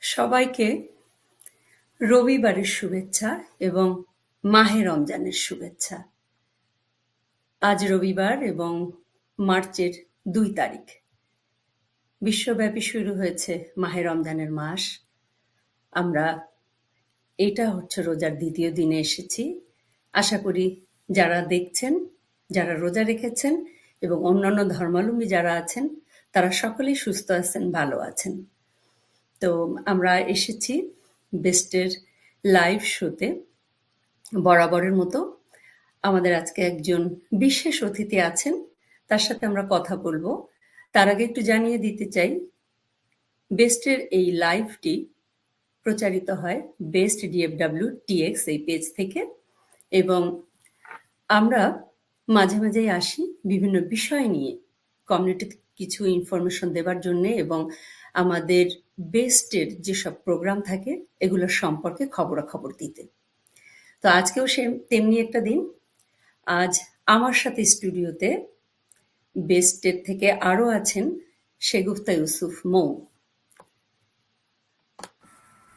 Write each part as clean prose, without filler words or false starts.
সবাইকে রবিবারের শুভেচ্ছা এবং মাহে রমজানের শুভেচ্ছা। আজ রবিবার এবং মার্চের ২ তারিখ। বিশ্বব্যাপী শুরু হয়েছে মাহে রমজানের মাস। আমরা এটা হচ্ছে রোজার ২য় দিনে এসেছি। আশা করি যারা দেখছেন, যারা রোজা রেখেছেন এবং অন্যান্য ধর্মাবলম্বী যারা আছেন, তারা সকলেই সুস্থ আছেন, ভালো আছেন। তো আমরা এসেছি বেস্টের লাইভ শোতে। বরাবরের মতো আমাদের আজকে একজন বিশেষ অতিথি আছেন, তার সাথে আমরা কথা বলবো। তার আগে একটু জানিয়ে দিতে চাই, বেস্টের এই লাইভটি প্রচারিত হয় বেস্ট ডিএফডব্লিউ টিএক্স এই পেজ থেকে, এবং আমরা মাঝে মাঝেই আসি বিভিন্ন বিষয় নিয়ে কমিউনিটিতে কিছু ইনফরমেশন দেবার জন্য এবং আমাদের বেস্টের যেসব প্রোগ্রাম থাকে এগুলোর সম্পর্কে খবরাখবর দিতে। তো আজকেও তেমনি একটা দিন। আজ আমার সাথে স্টুডিওতে বেস্টের থেকে আরও আছেন শেগুফতা ইউসুফ মৌ।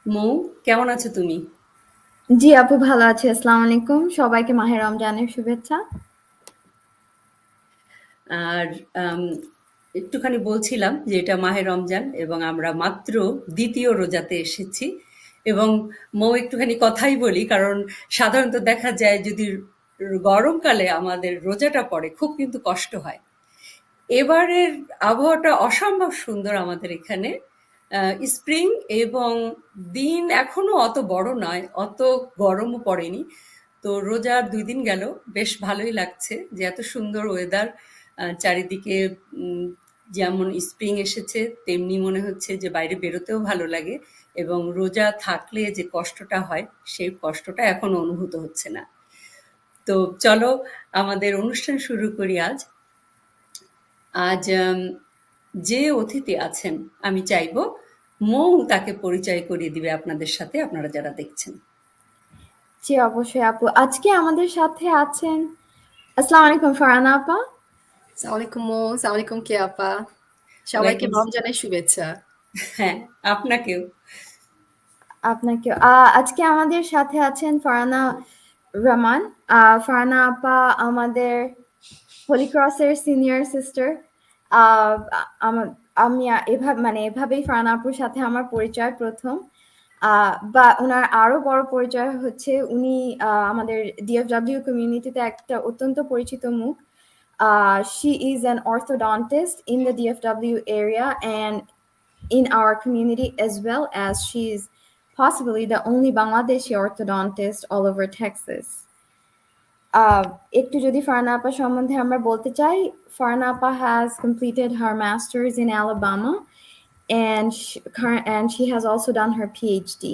মৌ, কেমন আছো তুমি? জি আপু, ভালো আছি। আসসালামু আলাইকুম, সবাইকে মাহে রমজানের শুভেচ্ছা। আর একটুখানি বলছিলাম যে এটা মাহে রমজান এবং আমরা মাত্র দ্বিতীয় রোজাতে এসেছি। এবং মৌ, একটুখানি কথাই বলি, কারণ সাধারণত দেখা যায় যদি গরমকালে আমাদের রোজাটা পড়ে খুব কিন্তু কষ্ট হয়। এবারের আবহাওয়াটা অসম্ভব সুন্দর আমাদের এখানে। স্প্রিং এবং দিন এখনো অত বড় নয়, অত গরমও পড়েনি। তো রোজার ২ দিন গেল, বেশ ভালোই লাগছে যে এত সুন্দর ওয়েদার। চারিদিকে যেমন স্প্রিং এসেছে তেমনি মনে হচ্ছে যে বাইরে বেরোতেও ভালো লাগে, এবং রোজা থাকলে যে কষ্টটা হয় সেই কষ্টটা এখন অনুভূত হচ্ছে না। তো চলো আমাদের অনুষ্ঠান শুরু করি। আজ যে অতিথি আছেন আমি চাইবো মৌ তাকে পরিচয় করিয়ে দিবে আপনাদের সাথে, আপনারা যারা দেখছেন। জি অবশ্যই আপু, আজকে আমাদের সাথে আছেন, আসসালামু আলাইকুম ফারহানা আপা। আসসালামু আলাইকুম মৌ, আসসালামু আলাইকুম কে আপা। সবাইকে ওয়ালাইকুম। রমজানের শুভেচ্ছা। হ্যাঁ, আপনাকেও। আপনাকে আজকে আমাদের সাথে আছেন ফারহানা রহমান। ফারহানা আপা আমাদের হোলি ক্রসের সিনিয়র সিস্টার। আমি এভাবেই ফারহানা আপুর সাথে আমার পরিচয় প্রথম। বা ওনার আরো বড় পরিচয় হচ্ছে উনি আমাদের ডিএফডব্লিউ কমিউনিটিতে একটা অত্যন্ত পরিচিত মুখ। She is an orthodontist in the DFW area and in our community, as well as she's possibly the only Bangladeshi orthodontist all over Texas. একটু যদি ফারহানা আপা সম্বন্ধে আমরা বলতে চাই, ফারহানা আপা has completed her master's in Alabama, and she has also done her PhD.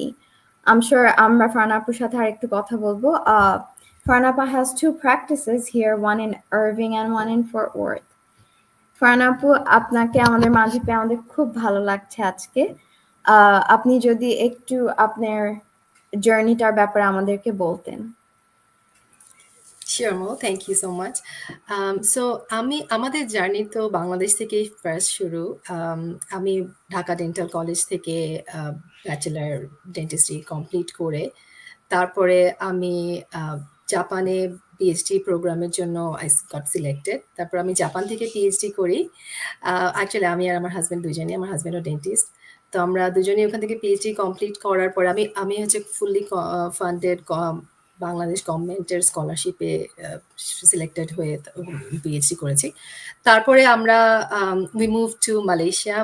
I'm sure আমরা ফারহানা আপুর সাথে আর একটু কথা বলবো। ফারহানা আপা has 2 practices here, one in Irving and one in Fort Worth. Farhana আপু, আপনাকে আমাদের মাঝে পেয়ে আমাদের খুব ভালো লাগছে আজকে। আপনি যদি একটু আপনার জার্নিটার ব্যাপারে আমাদেরকে বলতেন। Sure Mo, thank you so much. So আমাদের জার্নি তো বাংলাদেশ থেকেই ফার্স্ট শুরু। আমি ঢাকা ডেন্টাল কলেজ থেকে ব্যাচেলার ডেন্টিস্ট্রি কমপ্লিট করে তারপরে আমি জাপানে পিএইচডি প্রোগ্রামের জন্য আই গট সিলেক্টেড। তারপর আমি জাপান থেকে পিএইচডি করি। অ্যাকচুয়ালি আমি আর আমার হাজব্যান্ড দুজনেই, আমার হাজব্যান্ডও ডেন্টিস্ট। তো আমরা দুজনেই ওখান থেকে পিএইচডি কমপ্লিট করার পরে আমি হচ্ছে ফুললি ফান্ডেড বাংলাদেশ গভর্নমেন্টের স্কলারশিপে সিলেক্টেড হয়ে পিএইচডি করেছি। তারপরে আমরা উই মুভ টু মালয়েশিয়া।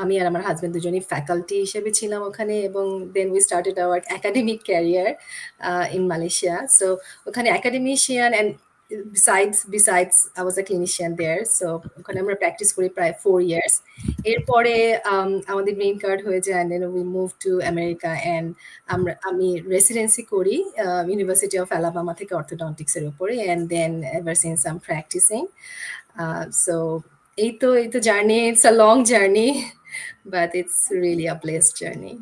আমি আর আমার হাজব্যান্ড দুজনেই ফ্যাকাল্টি হিসেবে ছিলাম ওখানে, এবং then we started our academic career in Malaysia. So ওখানে academician and besides I was a clinician there, so ওখানে আমরা প্র্যাকটিস করি প্রায় 4 years। এরপরে আমাদের গ্রিন কার্ড হয়ে যায়, and then we moved to America, and আমি রেসিডেন্সি করি ইউনিভার্সিটি অফ অ্যালাবামা থেকে অর্থোডন্টিক্স এর উপরে, and then ever since I'm practicing. So এই তো journey, it's a long journey but it's really a blessed journey.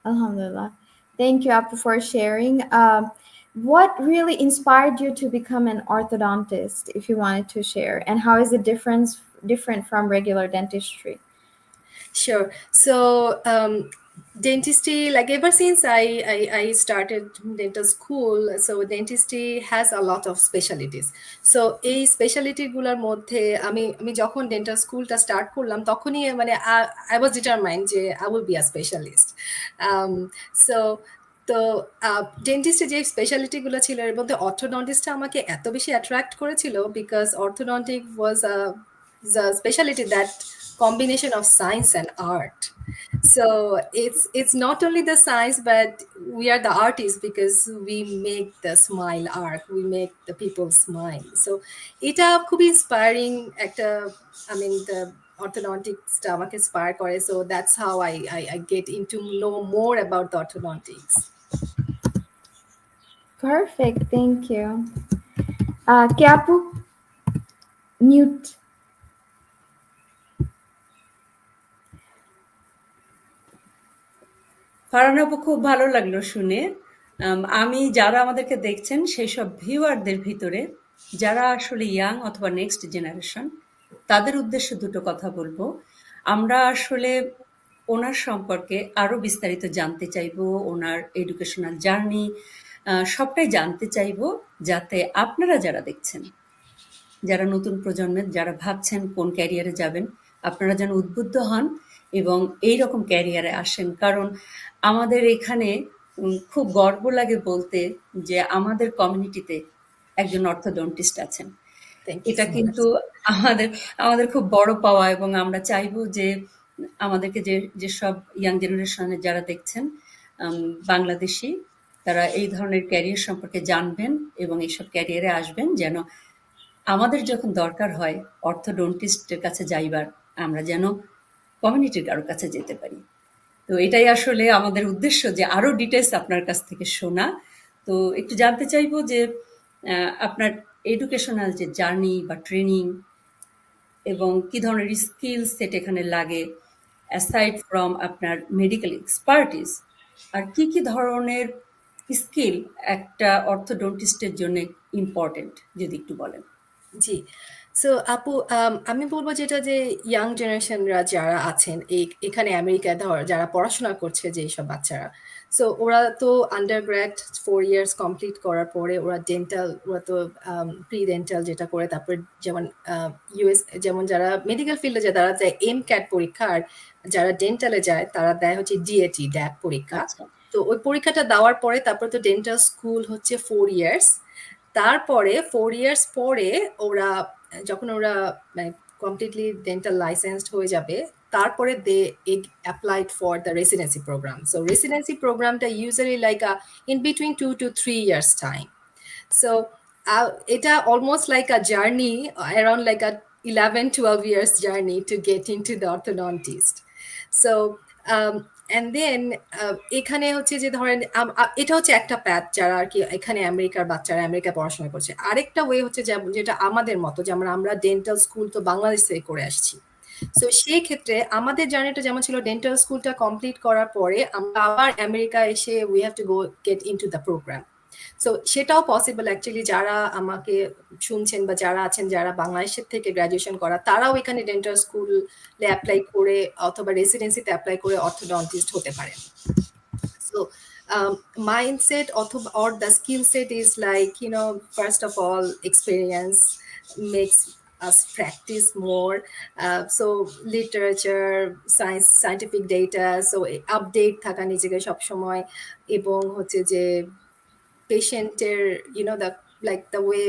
Alhamdulillah. Thank you, Apu, for sharing. What really inspired you to become an orthodontist, if you wanted to share, and how is it different from regular dentistry? Sure. So Dentistry, like ever since I started dental school, so dentistry has a lot of specialties. So এই speciality গুলোর মধ্যে আমি যখন dental স্কুলটা start করলাম তখনই মানে I was determined যে I will be a specialist. So তো ডেন্টিস্টে যে স্পেশালিটি গুলো ছিল এর মধ্যে অর্থোডন্টিস্টটা আমাকে এত বেশি অ্যাট্রাক্ট করেছিল because orthodontic was the specialty that combination of science and art. So it's not only the science, but we are the artists because we make the smile art, we make the people smile. So এটা খুবই inspiring একটা, I mean the orthodontics আমাকে inspire করে, so that's how I get into know more about the orthodontics. Perfect, thank you. কে আপু mute. Farhan আপু, খুব ভালো লাগলো শুনে। আমি যারা আমাদেরকে দেখছেন সেই সব ভিউয়ারদের ভিতরে যারা আসলে ইয়াং অথবা নেক্সট জেনারেশন, তাদের উদ্দেশ্যে দুটো কথা বলবো। আমরা আসলে ওনার সম্পর্কে আরো বিস্তারিত জানতে চাইবো, ওনার এডুকেশনাল জার্নি সবটাই জানতে চাইবো, যাতে আপনারা যারা দেখছেন, যারা নতুন প্রজন্মের, যারা ভাবছেন কোন ক্যারিয়ারে যাবেন, আপনারা যেন উদ্বুদ্ধ হন এবং এই রকম ক্যারিয়ারে আসেন। কারণ আমাদের এখানে খুব গর্ব লাগে বলতে যে আমাদের কমিউনিটিতে একজন অর্থোডন্টিস্ট আছেন। Thank you এটা so much. কিন্তু আমাদের আমাদের খুব বড় পাওয়া, এবং আমরা চাইবো যে আমাদেরকে যেসব ইয়াং জেনারেশনের যারা দেখছেন বাংলাদেশি, তারা এই ধরনের ক্যারিয়ার সম্পর্কে জানবেন এবং এইসব ক্যারিয়ারে আসবেন, যেন আমাদের যখন দরকার হয় অর্থোডন্টিস্টের কাছে যাইবার, আমরা যেন কমিউনিটির কারোর কাছে যেতে পারি। তো এটাই আসলে আমাদের উদ্দেশ্য, যে আরো ডিটেলস আপনার কাছ থেকে শোনা। তো একটু জানতে চাইবো যে আপনার এডুকেশনাল যে জার্নি বা ট্রেনিং এবং কি ধরনের স্কিল সেট এখানে লাগে, অ্যাসাইড ফ্রম আপনার মেডিকেল এক্সপার্টিস, আর কি কি ধরনের স্কিল একটা অর্থোডন্টিস্টের জন্য ইম্পর্টেন্ট, যদি একটু বলেন। জি। সো আপু, আমি বলব যেটা যে ইয়াং জেনারেশনরা যারা আছেন এখানে আমেরিকায় যারা পড়াশোনা করছে যেসব বাচ্চারা, সো ওরা তো আন্ডারগ্র্যাড 4 ইয়ার্স কমপ্লিট করার পরে ওরা তো প্রি ডেন্টাল যেটা করে, তারপর যেমন ইউএস যেমন যারা মেডিকেল ফিল্ডে যায় তারা যায় এমক্যাট পরীক্ষা, আর যারা ডেন্টালে যায় তারা দেয় হচ্ছে ডিএটি ড্যাপ পরীক্ষা। আচ্ছা, তো ওই পরীক্ষাটা দেওয়ার পরে তারপর তো ডেন্টাল স্কুল হচ্ছে 4 ইয়ার্স। তারপরে 4 ইয়ার্স পরে ওরা যখন ওরা মানে কমপ্লিটলি ডেন্টাল লাইসেন্সড হয়ে যাবে, তারপরে they applied for the residency program. So residency প্রোগ্রামটা usually like in between 2 to 3 years time. So এটা almost like a journey, around like a 11-12 years journey to get into the orthodontist. So and then এখানে হচ্ছে যে ধরেন এটা হচ্ছে একটা path যারা আর কি এখানে আমেরিকার বাচ্চারা আমেরিকা পড়াশোনা করছে। আরেকটা ওয়ে হচ্ছে যেটা আমাদের মতো, যেমন আমরা ডেন্টাল স্কুল তো বাংলাদেশ থেকে করে আসছি। সো সেই ক্ষেত্রে আমাদের জার্নিটা যেমন ছিল, ডেন্টাল স্কুলটা কমপ্লিট করার পরে আমরা আবার আমেরিকা এসে we have to go get into the program. So সেটাও পসিবল অ্যাকচুয়ালি। যারা আমাকে শুনছেন বা যারা আছেন যারা বাংলাদেশের থেকে গ্রাজুয়েশন করা, তারাও এখানে ডেন্টাল স্কুলে অ্যাপ্লাই করে অথবা রেসিডেন্সিতে অ্যাপ্লাই করে অর্থোডন্টিস্ট হতে পারেন। So mindset or the skill set is like, first of all, experience makes us practice more. So literature, scientific data, so update থাকা নিজেকে সব সময়, এবং হচ্ছে যে পেশেন্টের the way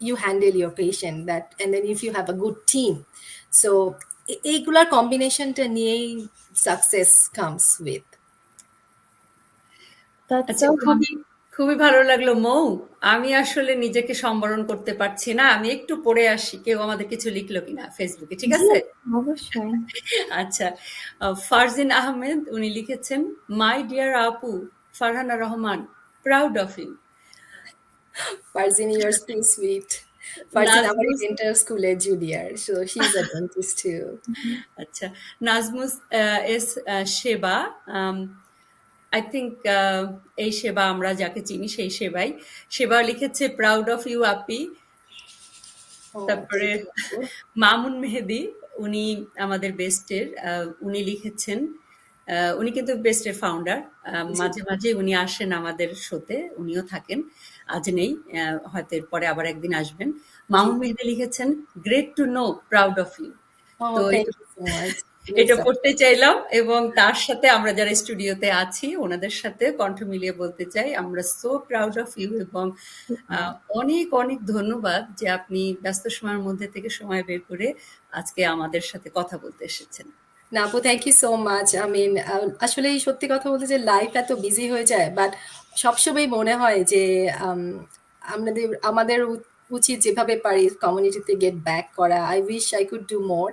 you handle your patient, that, and then if you have a good team, so এইগুলার কম্বিনেশনটা নিয়েই সাকসেস কামস উইথ। That's আচ্ছা, so খুবই খুবই ভালো লাগলো মৌ। আমি আসলে নিজেকে সম্বরণ করতে পারছি না, আমি একটু পড়ে আসি কেউ আমাদের কিছু লিখলো কিনা ফেসবুকে, ঠিক আছে? অবশ্যই। আচ্ছা, ফারজিন আহমেদ উনি লিখেছেন, মাই ডিয়ার আপু Farhana Rahman, proud of you. Farzin, you're too sweet. Farzin আমার নাজমুস, ডেন্টাল স্কুলে junior, so she's a dentist too. আচ্ছা, Nazmus S Seba, I think এই সেবা আমরা যাকে চিনি সেই সেবাই। সেবা লিখেছে, প্রাউড অফ ইউ আপি। Oh, তারপরে thank you. মামুন মেহেদি, উনি আমাদের বেস্টের, উনি লিখেছেন, উনি কিন্তু বেস্টের ফাউন্ডার। জি। মাঝে, মাঝে উনি আসেন আমাদের শোতে, উনিও থাকেন। আজ নেই, হয়তো এরপরে আবার একদিন আসবেন। জি। মামুন মেহেদি লিখেছেন, "great to know, proud of you." Oh, তো thank এটা you so much. এটা Yes, sir. পড়তে চাইলাম এবং তার সাথে আমরা যারা স্টুডিওতে আছি ওনাদের সাথে কণ্ঠ মিলিয়ে বলতে চাই, আমরা সো প্রাউড অফ ইউ এবং অনেক, অনেক ধন্যবাদ যে আপনি ব্যস্ত সময়ের মধ্যে থেকে সময় বের করে আজকে আমাদের সাথে কথা বলতে এসেছেন। না আপু, thank you so much. I mean আসলে সত্যি কথা বলতে যে লাইফ এত বিজি হয়ে যায়, বাট সবসময় মনে হয় যে আমাদের আমাদের উচিত যেভাবে পারি কমিউনিটিতে গেট ব্যাক করা। I wish I could do more,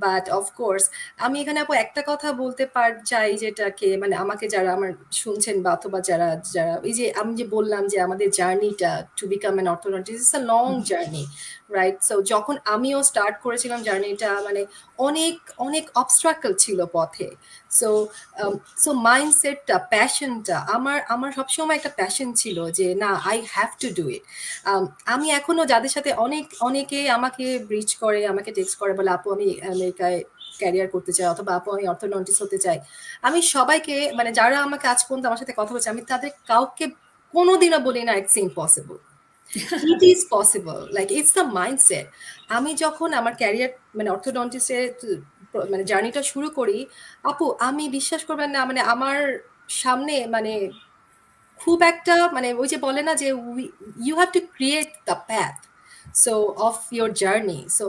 but of course আমি এখানে আপু একটা কথা বলতে চাই, যেটাকে মানে আমাকে যারা আমার শুনছেন বা অথবা যারা যারা এই যে আমি যে বললাম যে আমাদের জার্নিটা to become an orthodontist it's a long journey, right? So যখন আমিও স্টার্ট করেছিলাম জার্নিটা, মানে অনেক অনেক অবস্ট্রাকল ছিল পথে। সো সো মাইন্ডসেটটা, প্যাশনটা, আমার আমার সবসময় একটা প্যাশন ছিল যে না, I have to do it. আমি এখনো যাদের সাথে অনেকে আমাকে ব্রিচ করে, আমাকে টেক্সট করে, বলে আপু আমি আমেরিকায় ক্যারিয়ার করতে চাই, অথবা আপু আমি অর্থোডন্টিস্ট হতে চাই। আমি সবাইকে, মানে যারা আমাকে আজ পর্যন্ত আমার সাথে কথা বলছে, আমি তাদের কাউকে কোনোদিনও বলি না it's impossible. It is possible, like it's the mindset. আমি যখন আমার ক্যারিয়ার মানে অর্থোডন্টিস্টের মানে জার্নিটা শুরু করি, আপু আমি বিশ্বাস করবেন না, মানে আমার সামনে মানে খুব একটা, মানে ওই যে বলে না যে you have to create the path so of your journey. So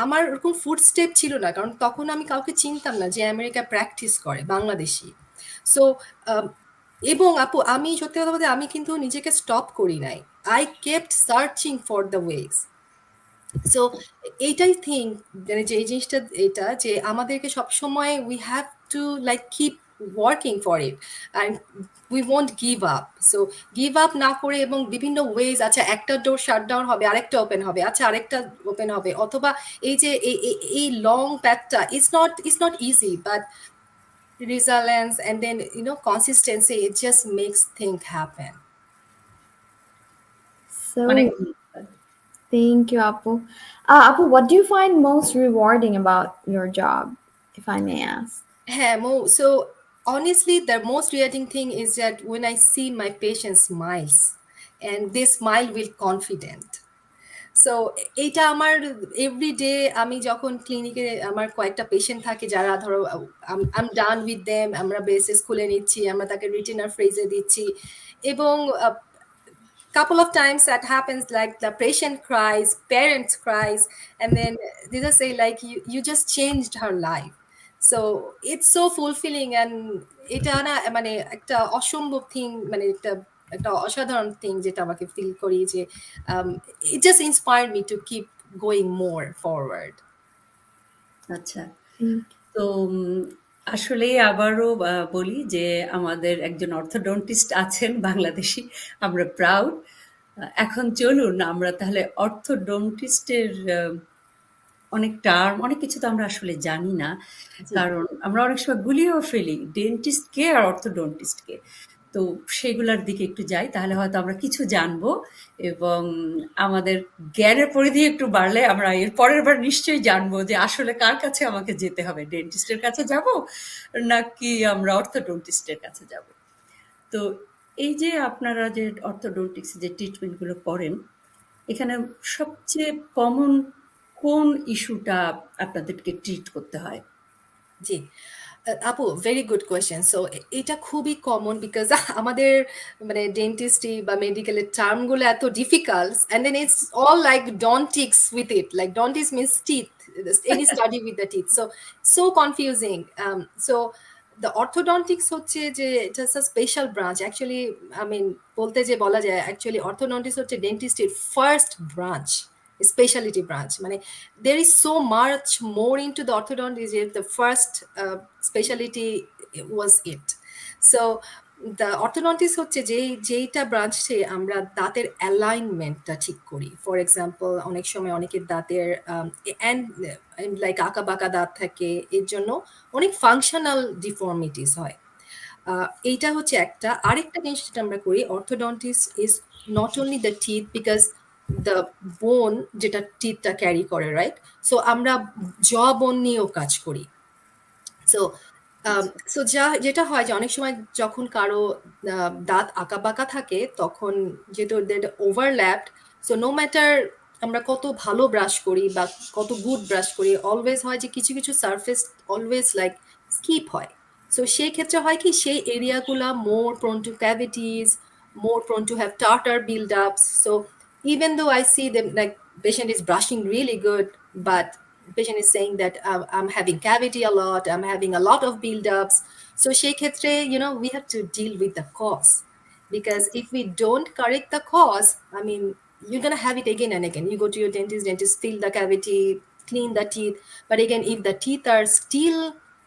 আমার ওরকম ফুড স্টেপ ছিল না, কারণ তখন আমি কাউকে চিনতাম না যে আমেরিকা প্র্যাকটিস করে বাংলাদেশি। সো এবং আপু আমি সত্যি কথা বলতে আমি কিন্তু নিজেকে স্টপ করি নাই। I kept searching for the ways. So এইটাই থিঙ্ক, মানে যে এই জিনিসটা এটা যে আমাদেরকে সবসময় we have to like keep working for it and we won't give up. So give up না করে, এবং বিভিন্ন ওয়েজ, আচ্ছা একটা ডোর শাট ডাউন হবে, আরেকটা ওপেন হবে, আচ্ছা আরেকটা ওপেন হবে, অথবা এই যে এই লং প্যাথটা is not easy, but resilience and then consistency, it just makes things happen. অনেক So ধন্যবাদ। thank you, Apu. Apu, what do you find most rewarding about your job, if I may ask? Yeah, so honestly, the most rewarding thing is that when I see my patient smiles and they smile with confident. So এইটা আমার everyday, আমি যখন ক্লিনিকে আমার কয়েকটা patient থাকে যারা ধরো আম ডান উইথ দেম, আমরা বেসিস খুলে নিচ্ছি, আমরা তাকে রিটেনার ফ্রেজে দিচ্ছি, এবং couple of times that happens, like the patient cries, parents cries, and then they just say like you just changed her life. So it's so fulfilling, and এটা না মানে একটা অসম্ভব থিং, মানে একটা একটা অসাধারণ থিং যেটা আমাকে ফিল করি যে it just inspired me to keep going more forward. আচ্ছা। Thank তো আসলেই আবারও বলি যে আমাদের একজন অর্থোডন্টিস্ট আছেন বাংলাদেশী। আমরা প্রাউড। এখন চলুন আমরা তাহলে অর্থোডন্টিস্টের অনেক টার্ম, অনেক কিছু তো আমরা আসলে জানি না। জি। কারণ আমরা অনেক সময় গুলিয়েও ফেলি ডেন্টিস্ট কে আর অর্থোডন্টিস্ট কে। তো সেগুলার দিকে একটু যাই, তাহলে হয়তো আমরা কিছু জানবো এবং আমাদের জ্ঞানের পরিধি একটু বাড়লে আমরা এর পরের বার নিশ্চয়ই জানবো যে আসলে কার কাছে আমাকে যেতে হবে, ডেন্টিস্টের কাছে যাব নাকি আমরা অর্থোডন্টিস্টের কাছে যাব। তো এই যে আপনারা যে অর্থোডন্টিক্স যে ট্রিটমেন্টগুলো করেন, এখানে সবচেয়ে কমন কোন ইস্যুটা আপনাদেরকে ট্রিট করতে হয়? জি। আপু ভেরি গুড কোয়েশ্চেন। সো এটা খুবই কমন, বিকজ আমাদের মানে ডেন্টিস্ট্রি বা মেডিকেলের টার্মগুলো এত difficult, and then it's all like dontics with it, like dontics means teeth, any study with the teeth, so confusing. So the orthodontics হচ্ছে যে it's a special branch actually. I mean বলতে যে বলা যায় অ্যাকচুয়ালি অর্থোডন্টিক্স হচ্ছে ডেন্টিস্ট্রির first branch, speciality branch. মানে there is so much more into the orthodontics. The first specialty was it. So the orthodontics হচ্ছে যেইটা ব্রাঞ্চে আমরা দাঁতের অ্যালাইনমেন্টটা ঠিক করি। ফর এক্সাম্পল অনেক সময় অনেকের দাঁতের অ্যান্ড লাইক আঁকা বাঁকা দাঁত থাকে, এর জন্য অনেক ফাংশনাল ডিফর্মিটিস হয়। এইটা হচ্ছে একটা। আরেকটা জিনিস যেটা আমরা করি, orthodontics is not only the teeth, because the bone যেটা টিথটা ক্যারি করে, রাইট? সো আমরা জ বোন নিয়েও কাজ করি। সো সো যেটা হয় যে অনেক সময় যখন কারো দাঁত আঁকাবাঁকা থাকে তখন যেহেতু ওভারল্যাপড, সো নো ম্যাটার আমরা কত ভালো ব্রাশ করি বা কত গুড ব্রাশ করি, অলওয়েজ হয় যে কিছু কিছু সারফেস অলওয়েজ লাইক স্কিপ হয়। সো সেই ক্ষেত্রে হয় কি সেই এরিয়াগুলা more prone to cavities, more prone to have tartar buildups. So even though I see them like patient is brushing really good, but patient is saying that I'm having cavity a lot, I'm having a lot of buildups. So সেই ক্ষেত্রে, you know, we have to deal with the cause. Because if we don't correct the cause, I mean, you're gonna have it again and again. You go to your dentist fill the cavity, clean the teeth. But again, if the teeth are still,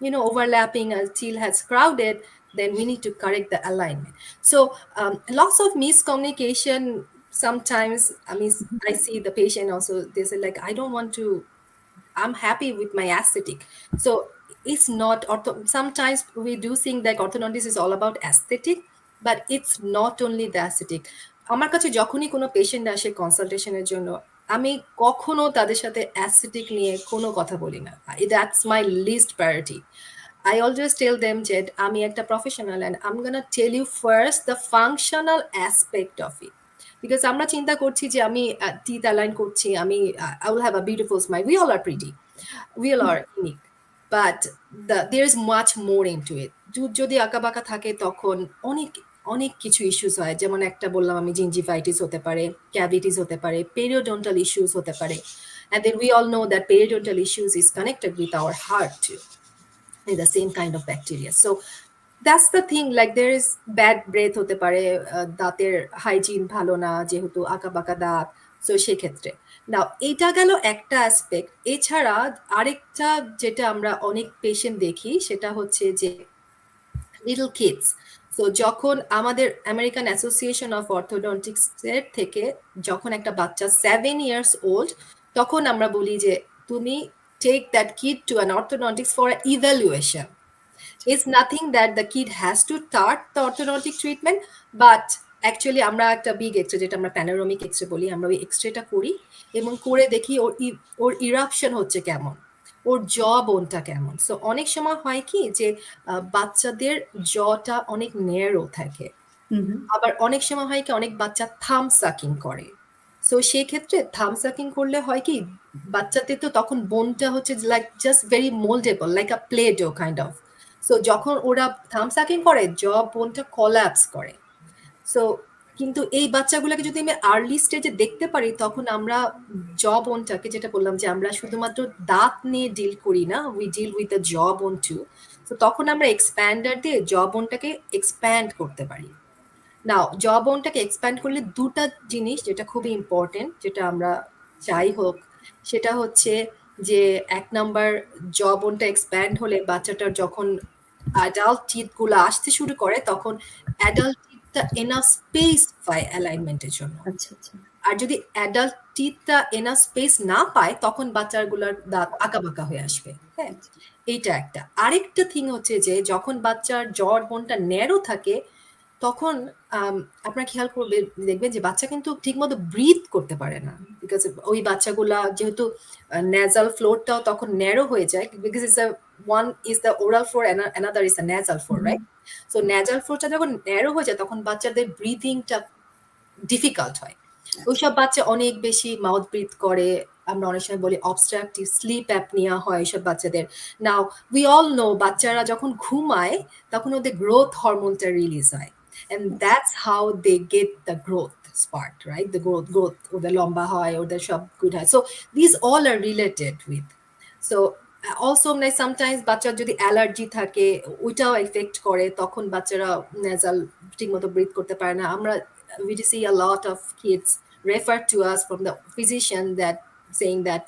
you know, overlapping and still has crowded, then we need to correct the alignment. So lots of miscommunication sometimes. I mean, I see the patient also, they say like, I don't want to, I'm happy with my aesthetic. So it's not sometimes we do think that orthodontist is all about aesthetic, but it's not only the aesthetic. আমার কাছে যখনই কোনো patient আসে কনসালটেশনের জন্য, আমি কখনো তাদের সাথে অ্যাস্থেটিক নিয়ে কোনো কথা বলি না। That's my list priority. I always tell them that আমি একটা professional and I'm gonna tell you first the functional aspect of it. Because আমরা চিন্তা করছি যে আমি টিথ অ্যালাইন করছি, আমি I will have a beautiful smile. We all are pretty. We all are unique. But there is much more into it. যদি আঁকাবাঁকা থাকে তখন অনেক অনেক কিছু ইস্যুস হয়, যেমন একটা বললাম আমি জিঞ্জিভাইটিস হতে পারে, ক্যাভিটিস হতে পারে, পেরিওডন্টাল ইস্যুস হতে পারে, and then we all know that periodontal issues is connected with our heart too, in the same kind of bacteria. So that's the thing, like there is bad breath হতে পারে, দাঁতের hygiene ভালো না যেহেতু আঁকাবাঁকা দাঁত, সো সেক্ষেত্রে নাও এটা গেল একটা অ্যাসপেক্ট। এছাড়া আরেকটা যেটা আমরা অনেক পেশেন্ট দেখি সেটা হচ্ছে যে লিটল কিডস। সো যখন আমাদের আমেরিকান অ্যাসোসিয়েশন অফ অর্থোডন্টিক্স এর থেকে যখন একটা বাচ্চা 7 ইয়ার্স ওল্ড, তখন আমরা বলি যে তুমি take that kid to an orthodontics for evaluation. It's nothing that the kid has to start the orthodontic treatment, but actually আমরা একটা বিগ এক্সরে, যেটা আমরা প্যানোরামিক এক্সরে বলি, আমরা ওই এক্সরেটা করি এবং করে দেখি ওর ইরাপশন হচ্ছে কেমন, ওর জ বোনটা কেমন। সো অনেক সময় হয় কি যে বাচ্চাদের জটা অনেক ন্যারো থাকে, আবার অনেক সময় হয় কি অনেক বাচ্চা থাম সাকিং করে। সো সেই ক্ষেত্রে থাম সাকিং করলে হয় কি বাচ্চাদের তো তখন বোনটা হচ্ছে like just very mouldable, like a play dough kind of. So যখন ওরা থাম সাকিং করে জ বোনটা কলাপস করে। সো কিন্তু এই বাচ্চাগুলোকে যদি আমি আর্লি স্টেজে দেখতে পারি তখন আমরা জ বোনটাকে, যেটা বললাম যে আমরা শুধুমাত্র দাঁত নিয়ে ডিল করি না, উই ডিল উইথ দ্য জ বোন টু। তো তখন আমরা এক্সপ্যান্ডার দিয়ে জ বোনটাকে এক্সপ্যান্ড করতে পারি। নাও জ বোনটাকে এক্সপ্যান্ড করলে দুটা জিনিস যেটা খুবই ইম্পর্টেন্ট, যেটা আমরা চাই হোক, সেটা হচ্ছে যে এক নাম্বার, জ বোনটা এক্সপ্যান্ড হলে বাচ্চাটার যখন অ্যাডাল্ট টিথ গুলো আসতে শুরু করে তখন অ্যাডাল্ট টিথটা এনাফ স্পেস পায় অ্যালাইনমেন্টের জন্য। আচ্ছা আচ্ছা আর যদি অ্যাডাল্ট টিথটা এনাফ স্পেস না পায় তখন বাচ্চাগুলোর দাঁত আঁকাবাঁকা হয়ে আসবে। হ্যাঁ, এইটা একটা। আরেকটা থিং হচ্ছে যে যখন বাচ্চার জ্বর বোনটা ন্যারো থাকে তখন আপনারা খেয়াল করবে দেখবেন যে বাচ্চা কিন্তু ঠিকমতো ব্রিথ করতে পারে না, বিকজ ওই বাচ্চাগুলা যেহেতু নেজাল ফ্লোরটাও তখন ন্যারো হয়ে যায়, because it's one is the oral floor, another is the nasal floor, right? So nasal ফ্লোরটা যখন ন্যারো হয়ে যায় তখন বাচ্চাদের ব্রিথিংটা ডিফিকাল্ট হয়। ওইসব বাচ্চা অনেক বেশি মাউথ ব্রিথ করে, আমরা অনেক সময় বলি অবস্ট্রাকটিভ স্লিপ অ্যাপনিয়া হয় এসব বাচ্চাদের। নাও উই অল নো বাচ্চারা যখন ঘুমায় তখন ওদের গ্রোথ হরমোনটা রিলিজ হয়, and that's how they get the growth spurt, right? The growth ওদের লম্বা হয়, ওদের সব গুড হয়। So these all are related with. So also like sometimes বাচ্চার যদি অ্যালার্জি থাকে ওইটাও এফেক্ট করে, তখন বাচ্চারা নেজাল ঠিকমতো ব্রিথ করতে পারে না। আমরা we see a lot of kids refer to us from the physician that saying that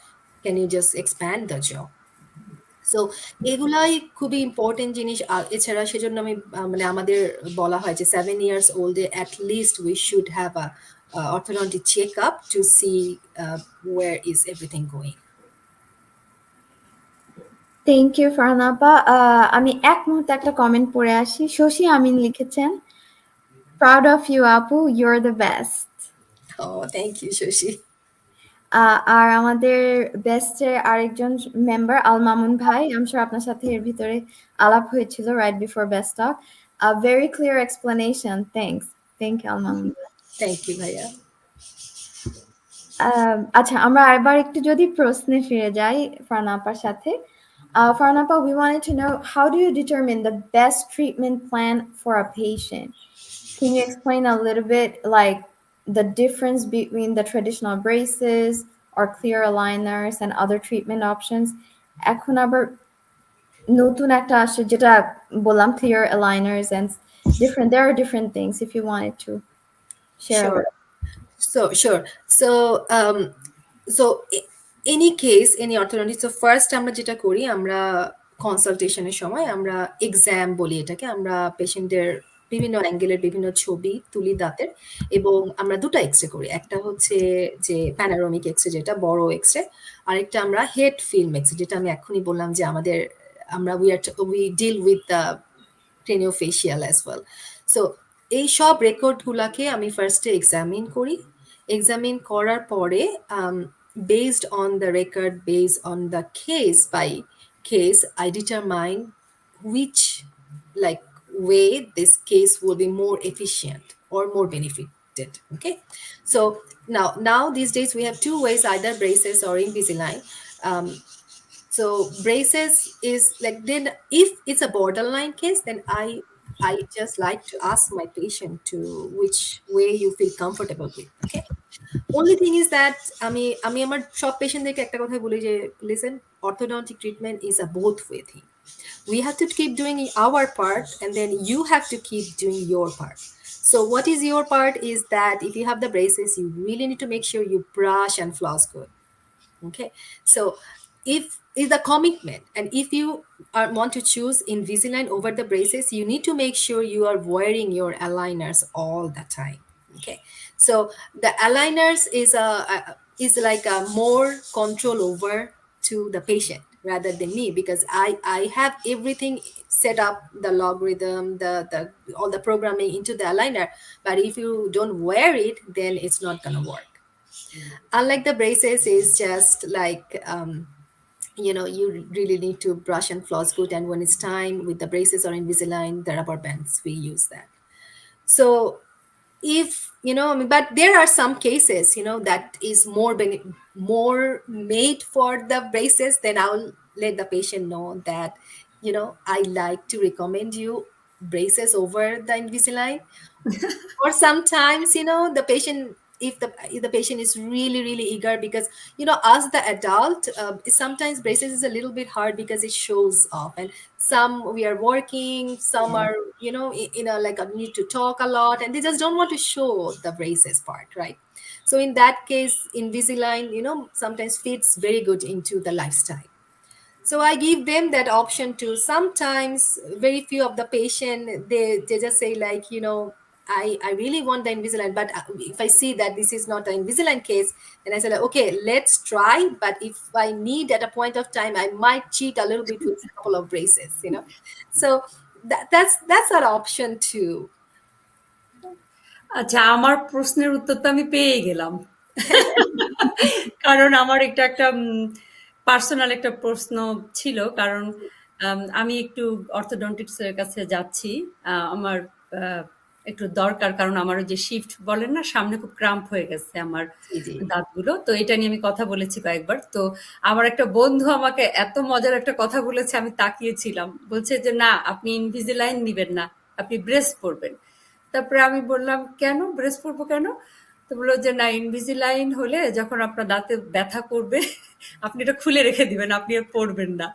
can you just expand the jaw. So এগুলাই খুবই ইম্পর্টেন্ট জিনিস। এছাড়া সেজন্য আমি মানে আমাদের বলা হয় যে 7 years old at least we should have a orthodontic checkup to see where is everything going. Thank you Farhana আপা। আমি এক মুহূর্তে একটা কমেন্ট পড়ে আসি। শশী আমিন লিখেছেন, প্রাউড অফ ইউ আপু, you are the best. Oh, thank you, Shashi. আর আমাদের বেস্টের আরেকজন মেম্বার আল মামুন ভাই, আমি শিওর আপনার সাথে এর ভিতরে আলাপ হয়েছিল right before best talk. Very clear explanation, thank you Al Mamun ভাই। থ্যাংক ইউ ভাইয়া। আচ্ছা, আমরা আরেকবার একটু যদি প্রশ্নে ফিরে যাই ফারহানা আপার সাথে। Farhan Appa, we wanted to know, how do you determine the best treatment plan for a patient? Can you explain a little bit like the difference between the traditional braces or clear aligners and other treatment options? এখন আবার নতুন একটা আসে যেটা বললাম, clear aligners and different, there are different things if you wanted to share. Sure. Sure. So any case, any orthodontist, so first আমরা যেটা করি, আমরা কনসালটেশনের সময় আমরা এক্সাম বলি এটাকে, আমরা পেশেন্টের বিভিন্ন অ্যাঙ্গেলের বিভিন্ন ছবি তুলি দাঁতের, এবং আমরা দুটো এক্সরে করি। একটা হচ্ছে যে প্যানারোমিক এক্সরে, যেটা বড় এক্সরে, আরেকটা আমরা হেড ফিল্ম এক্সরে, যেটা আমি এখনই বললাম যে আমাদের আমরা we deal with the craniofacial as well. So এই সব রেকর্ডগুলোকে আমি ফার্স্টে এক্সামিন করি। এক্সামিন করার পরে based on the record, based on the case by case, I determine which like way this case will be more efficient or more benefited. Okay, so now these days we have two ways, either braces or Invisalign. So braces is like, then if it's a borderline case, then I just like to ask my patient to which way you feel comfortable with. Okay, only thing is that আমি আমার সব পেশেন্টদেরকে একটা কথাই বলি যে, listen, orthodontic treatment is a both way thing. We have to keep doing our part, and then you have to keep doing your part. So what is your part is that if you have the braces, you really need to make sure you brush and floss good. Okay, so if the commitment, and if you want to choose Invisalign over the braces, you need to make sure you are wearing your aligners all the time. Okay, so the aligners is like a more control over to the patient rather than me, because I have everything set up, the logarithm, the all the programming into the aligner, but if you don't wear it, then it's not gonna work. Unlike the braces, is just like you really need to brush and floss good, and when it's time with the braces or Invisalign, the rubber bands, we use that. So if but there are some cases that is more made for the braces, then I'll let the patient know that I like to recommend you braces over the Invisalign. Or sometimes the patient, if the patient is really eager, because as the adult, sometimes braces is a little bit hard because it shows off, and some we are working, some are like need to talk a lot, and they just don't want to show the braces part, right? So in that case, Invisalign sometimes fits very good into the lifestyle. So I give them that option too. Sometimes very few of the patient, they just say like, I really want the Invisalign, but if I see that this is not an Invisalign case, then I say like, okay, let's try, but if I need at a point of time, I might cheat a little bit with a couple of braces, so that's an option too. আচ্ছা, আমার প্রশ্নের উত্তর তো আমি পেয়ে গেলাম। কারণ আমার একটা পার্সোনাল একটা প্রশ্ন ছিল, কারণ আমি একটু অর্থোডন্টিস্টের কাছে যাচ্ছি, আমার একটু দরকার, কারণ আমার ওই যে শিফট বলেন না, সামনে খুব ক্রাম্প হয়ে গেছে আমার দাঁতগুলো, তো এটা নিয়ে আমি কথা বলেছি কয়েকবার। তো আমার একটা বন্ধু আমাকে এত মজার একটা কথা বলেছে, আমি তাকিয়েছিলাম, বলছে যে না, আপনি ইনভিজিলাইন নিবেন না, আপনি ব্রেস পরবেন। তারপরে আমি বললাম, কেন ব্রেস পরবো কেন? তো বললো যে না, ইনভিজিলাইন হলে যখন আপনার দাঁতে ব্যথা করবে, আপনি এটা খুলে রেখে দিবেন, আপনি আর পরবেন না।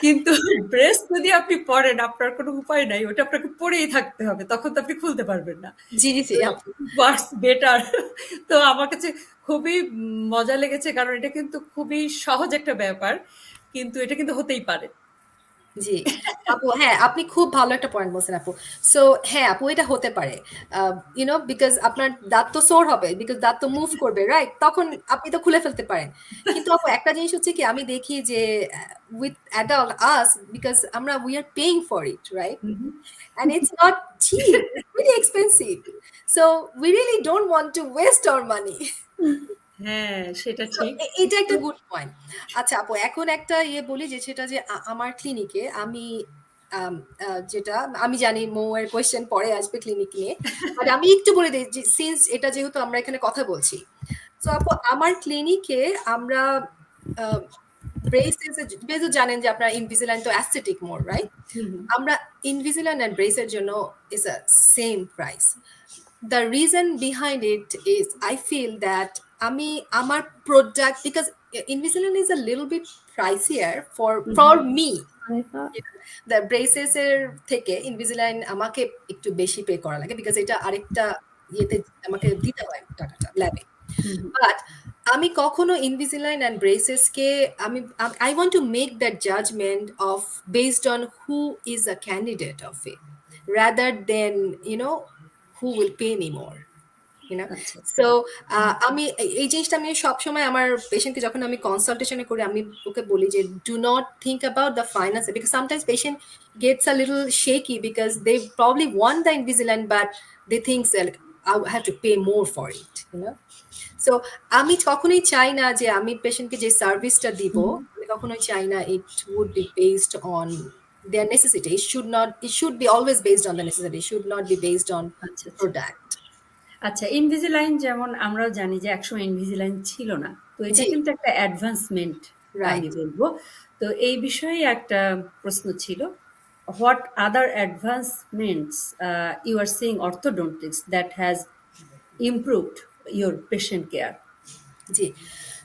কিন্তু ব্রেস যদি আপনি পরেন, আপনার কোনো উপায় নাই, ওটা আপনাকে পরেই থাকতে হবে, তখন তো আপনি খুলতে পারবেন না। জি বেটার। তো আমার কাছে খুবই মজা লেগেছে, কারণ এটা কিন্তু খুবই সহজ একটা ব্যাপার, কিন্তু এটা কিন্তু হতেই পারে। জি আপু, হ্যাঁ, আপনি খুব ভালো একটা পয়েন্ট বলছেন আপু। সো হ্যাঁ আপু, এটা হতে পারে, বিকজ আপনার দাঁত তো সোর হবে, বিকজ দাঁত তো মুভ করবে, রাইট? তখন আপনি তো খুলে ফেলতে পারেন। কিন্তু আপু একটা জিনিস হচ্ছে কি, আমি দেখি যে উইথ অ্যাডাল্ট আস, বিকজ আমরা we are paying for it, right? And it's not cheap, it's really expensive, so we really don't want to waste our money. হ্যাঁ, সেটা ঠিক। এটা একটা গুড পয়েন্ট। আচ্ছা আপু, এখন একটা বলি যে সেটা যে আমার ক্লিনিকে আমি যেটা আমি জানি মৌয়ের কোয়েশ্চেন পরে আসবে ক্লিনিক নিয়ে, বাট আমি একটু বলে দিই যে সিন্স এটা যেহেতু আমরা এখানে কথা বলছি, তো আপু আমার ক্লিনিকে আমরা ব্রেসেস যেহেতু জানেন যে আপনার ইনভিজিলাইন তো অ্যাস্থেটিক মোর, রাইট? হুম, হুম। আমরা ইনভিজিলাইন অ্যান্ড ব্রেসের জন্য is a same price. The reason behind it is I feel that আমি আমার product, because Invisalign is a little bit pricier for me. The braces এর থেকে Invisalign আমাকে একটু বেশি পে করা লাগে, because এটা আরেকটা ইয়েতে আমাকে দিতে হয় টাকাটা ল্যাবে। হুম, হুম। বাট আমি কখনো Invisalign and braces K I want to make that judgment of based on who is a candidate of it, rather than who will pay me more, you know. আচ্ছা, আচ্ছা। So আমি এই জিনিসটা আমি সবসময় আমার পেশেন্টকে যখন আমি কনসালটেশনে করি আমি ওকে বলি যে do not think about the finance, because sometimes patient gets a little shaky because they probably want the Invisalign but they think that I have to pay more for it, you know. So আমি কখনোই চাই না যে আমি পেশেন্টকে যে সার্ভিসটা দিব, আমি কখনোই চাই না it would be based on their necessity. It should be always based on the necessity. It should not be based on আচ্ছা, আচ্ছা। product. আচ্ছা, ইনভিজিলাইন যেমন আমরাও জানি যে একসময় ইনভিজিলাইন ছিল না। তো এটা জি, কিন্তু একটা অ্যাডভান্সমেন্ট আমি রাইট। বলবো। তো এই বিষয়ে একটা প্রশ্ন ছিল। What other advancements you are seeing orthodontics that has improved your patient care? জি।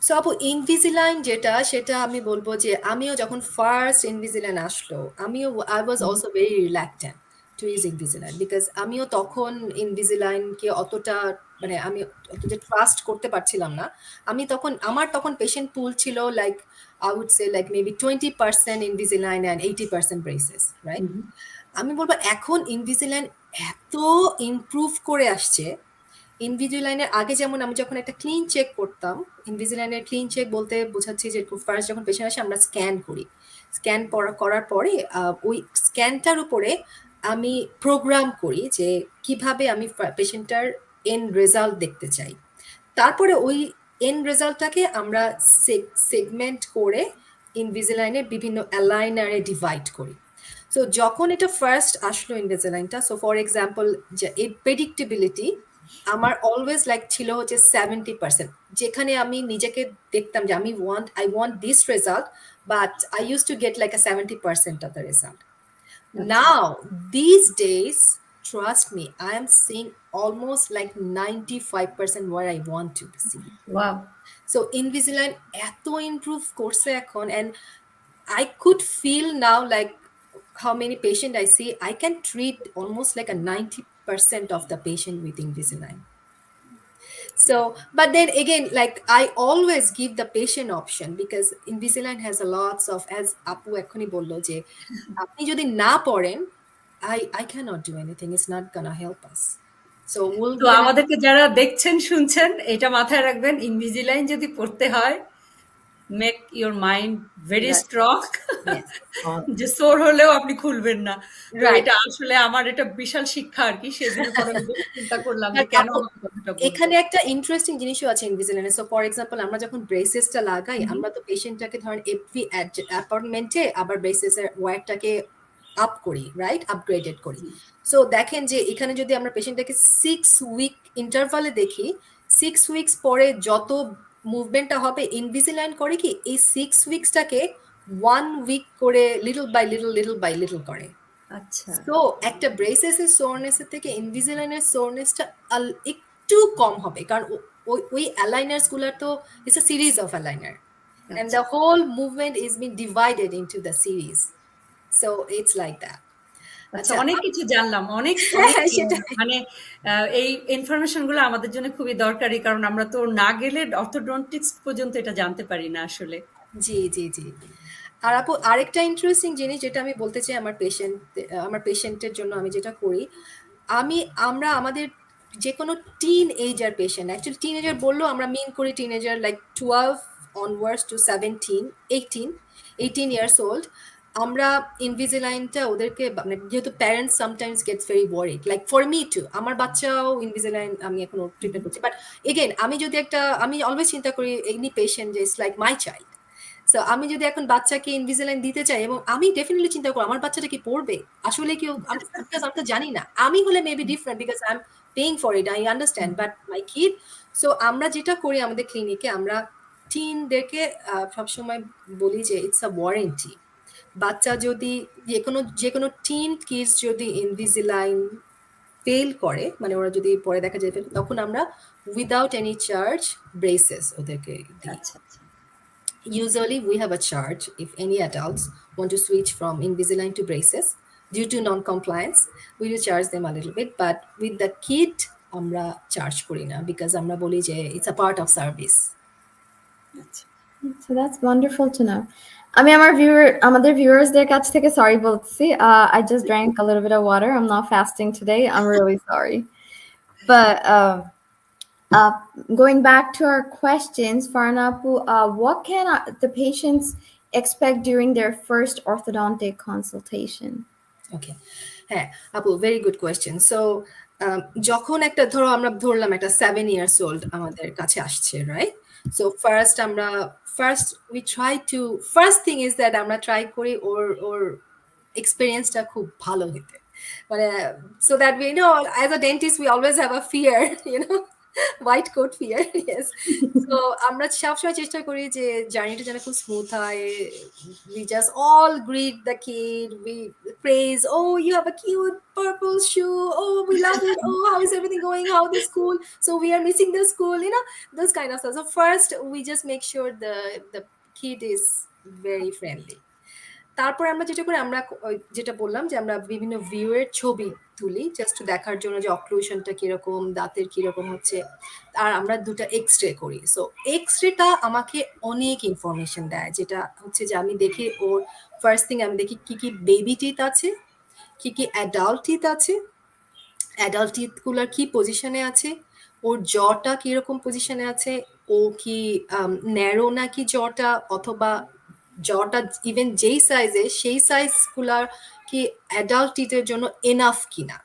সো আপু ইনভিজিলাইন যেটা সেটা আমি বলবো যে আমিও যখন ফার্স্ট ইনভিজিলাইন আসলো আমিও I was also very reluctant to use Invisalign, because আমিও তখন ইনভিজিলাইনকে অতটা মানে আমি অতটা ট্রাস্ট করতে পারছিলাম না। আমি তখন আমার তখন পেশেন্ট পুল ছিল like I would say like maybe 20% Invisalign and 80% braces, right? আমি বলবো এখন ইনভিজিলাইন এত ইমপ্রুভ করে আসছে। ইনভিজিলাইনের আগে যেমন আমি যখন একটা ক্লিন চেক করতাম, ইনভিজিলাইনের ক্লিন চেক বলতে বোঝাচ্ছি যে ফার্স্ট যখন পেশেন্ট আসে আমরা স্ক্যান করি, স্ক্যান করার পরে ওই স্ক্যানটার উপরে আমি প্রোগ্রাম করি যে কিভাবে আমি পেশেন্টটার এন্ড রেজাল্ট দেখতে চাই। তারপরে ওই এন্ড রেজাল্টটাকে আমরা সেগমেন্ট করে ইনভিজিলাইনের বিভিন্ন অ্যালাইনারে ডিভাইড করি। সো যখন এটা ফার্স্ট আসলো ইনভিজিলাইনটা, সো ফর এক্সাম্পল যে এর প্রেডিক্টেবিলিটি আমার অলওয়েজ লাইক ছিল হচ্ছে 70%, যেখানে আমি নিজেকে দেখতাম যে I want this result, but I use to get like a 70% of the result. Now these days, trust me, I am seeing almost like 95% where I want to see. Wow! So Invisalign এত improve করছে এখন, and I could feel now like how many patient I see, I can treat almost like a 90% of the patient with Invisalign. So, but then again, like I always give the patient option, because Invisalign has a lots of, as Apu এখনি বললো যে আপনি যদি না পড়েন, I cannot do anything. It's not gonna help us. So we'll তো আমাদেরকে যারা দেখছেন শুনছেন এটা মাথায় রাখবেন, ইনভিজিলাইন যদি পড়তে হয় make your mind very Right. Strong, Yes. যে সোর হলেও আপনি খুলবেন না। তো Right. এটা আসলে আমার এটা বিশাল শিক্ষা আর কি, সেদিনের পর আমি বেশ চিন্তা করলাম যে But কেন আপু, আমাকে কথাটা বলবো। এখানে একটা ইন্টারেস্টিং জিনিসও আছে ইনভিজিলাইনে। সো ফর এক্সাম্পল আমরা যখন ব্রেসেসটা লাগাই, আমরা তো পেশেন্টটাকে ধরেন এভরি অ্যাপয়েন্টমেন্টে আবার ব্রেসেসের ওয়্যারটাকে আপ করি, রাইট? আপগ্রেডেড করি। সো দেখেন যে এখানে যদি আমরা পেশেন্টটাকে 6 উইক ইন্টারভালে দেখি, 6 উইকস পরে যত মুভমেন্টটা হবে, ইনভিজিলাইন করে কি এই 6 উইকসটাকে 1 উইক করে লিটল বাই লিটল করে। আচ্ছা, তো একটা ব্রেসেসের সোরনেসের থেকে ইনভিজিলাইনের সোরনেসটা একটু কম হবে, কারণ ওই অ্যালাইনার্স গুলার তো it's a series of aligner, and the whole movement is being divided into the series, so it's like that. আচ্ছা, অনেক কিছু জানলাম, অনেক সেটাই। মানে এই ইনফরমেশন গুলো আমাদের জন্য খুবই দরকারি, কারণ আমরা তো না গেলে অর্থোডন্টিক্স পর্যন্ত এটা জানতে পারি না আসলে। জি জি জি। আর আপু আরেকটা ইন্টারেস্টিং জিনিস যেটা আমি বলতে চাই আমার পেশেন্টের জন্য আমি যেটা করি, আমরা আমাদের যে কোনো টিন এজার পেশেন্ট, অ্যাকচুয়ালি টিন এজার বললেও আমরা মিন করি tin এজার like 12 onwards to 17, 18 years old, আমরা ইনভিজিলাইনটা ওদেরকে মানে যেহেতু parents sometimes gets very worried, like for me two, আমার বাচ্চাও ইনভিজিলাইন আমি এখন ট্রিটমেন্ট করছি, বাট এগেন আমি যদি আমি অলওয়েজ চিন্তা করি এনি পেশেন্ট যে it's like my child. So আমি যদি এখন বাচ্চাকে ইনভিজিলাইন দিতে চাই, এবং আমি ডেফিনেটলি চিন্তা করি আমার বাচ্চাটা কি পড়বে আসলে, কেউ আমি তো জানি না, আমি হলে maybe different because I am paying for it, I understand, but my kid. So আমরা যেটা করি আমাদের ক্লিনিকে, আমরা টিনদেরকে সবসময় বলি যে ইটস আ ওয়ারেন্টি। বাচ্চা যদি যে কোনো টিন কিডস যদি ইনভিজিলাইন ফেল করে, মানে ওরা যদি পরে দেখা যায় তখন আমরা উইদাউট এনি চার্জ ব্রেসেস ওদেরকে দিই। আচ্ছা আচ্ছা Usually, we have a charge if any adults want to switch from Invisalign to braces due to non-compliance. We will charge them a little bit, but with the kit, আমরা charge করি না because আমরা বলি যে it's a part of service. আচ্ছা So that's wonderful to know. আমি আমাদের viewers-দের কাছ থেকে sorry বলছি. I just drank a little bit of water. I'm not fasting today. I'm really sorry. But going back to our questions, Farhana Apu, what can the patients expect during their first orthodontic consultation? ওকে, হ্যাঁ আপু, very good question. So যখন একটা আমরা ধরলাম একটা 7 years old আমাদের কাছে আসছে, right? So first we try to, first thing is that আমরা ট্রাই করি ওর এক্সপিরিয়েন্সটা খুব ভালো হইতে, মানে so that we know as a dentist we always have a fear, white coat fear, yes. তো আমরা সবসময় চেষ্টা করি যে জার্নিটা যেন খুব স্মুথ হয়। We just all greet the kid, we praise, oh you have a cute purple shoe, oh we love it, oh how is everything going, how the school, so we are missing the school, those kind of stuff. So first we just make sure the kid is very friendly. তারপর আমরা যেটা করি, আমরা যেটা বললাম যে আমরা বিভিন্ন ভিউয়ের ছবি তুলি জাস্ট দেখার জন্য যে অক্লুশনটা কিরকম, দাঁতের কিরকম হচ্ছে, আর আমরা দুটো এক্স-রে করি। সো এক্স-রেটা আমাকে অনেক ইনফরমেশন দেয়, যেটা হচ্ছে যে আমি দেখি ওর ফার্স্ট থিং আমি দেখি কি কি বেবি টিথ আছে, কি কি অ্যাডাল্ট টিথ আছে, অ্যাডাল্ট টিথগুলোর কি পজিশনে আছে, ওর জটা কিরকম পজিশনে আছে, ও কি ন্যারো নাকি জটা, অথবা জটা ইভেন যেই সাইজে সেই সাইজগুলার কি অ্যাডাল্ট টিথের জন্য এনাফ কিনা।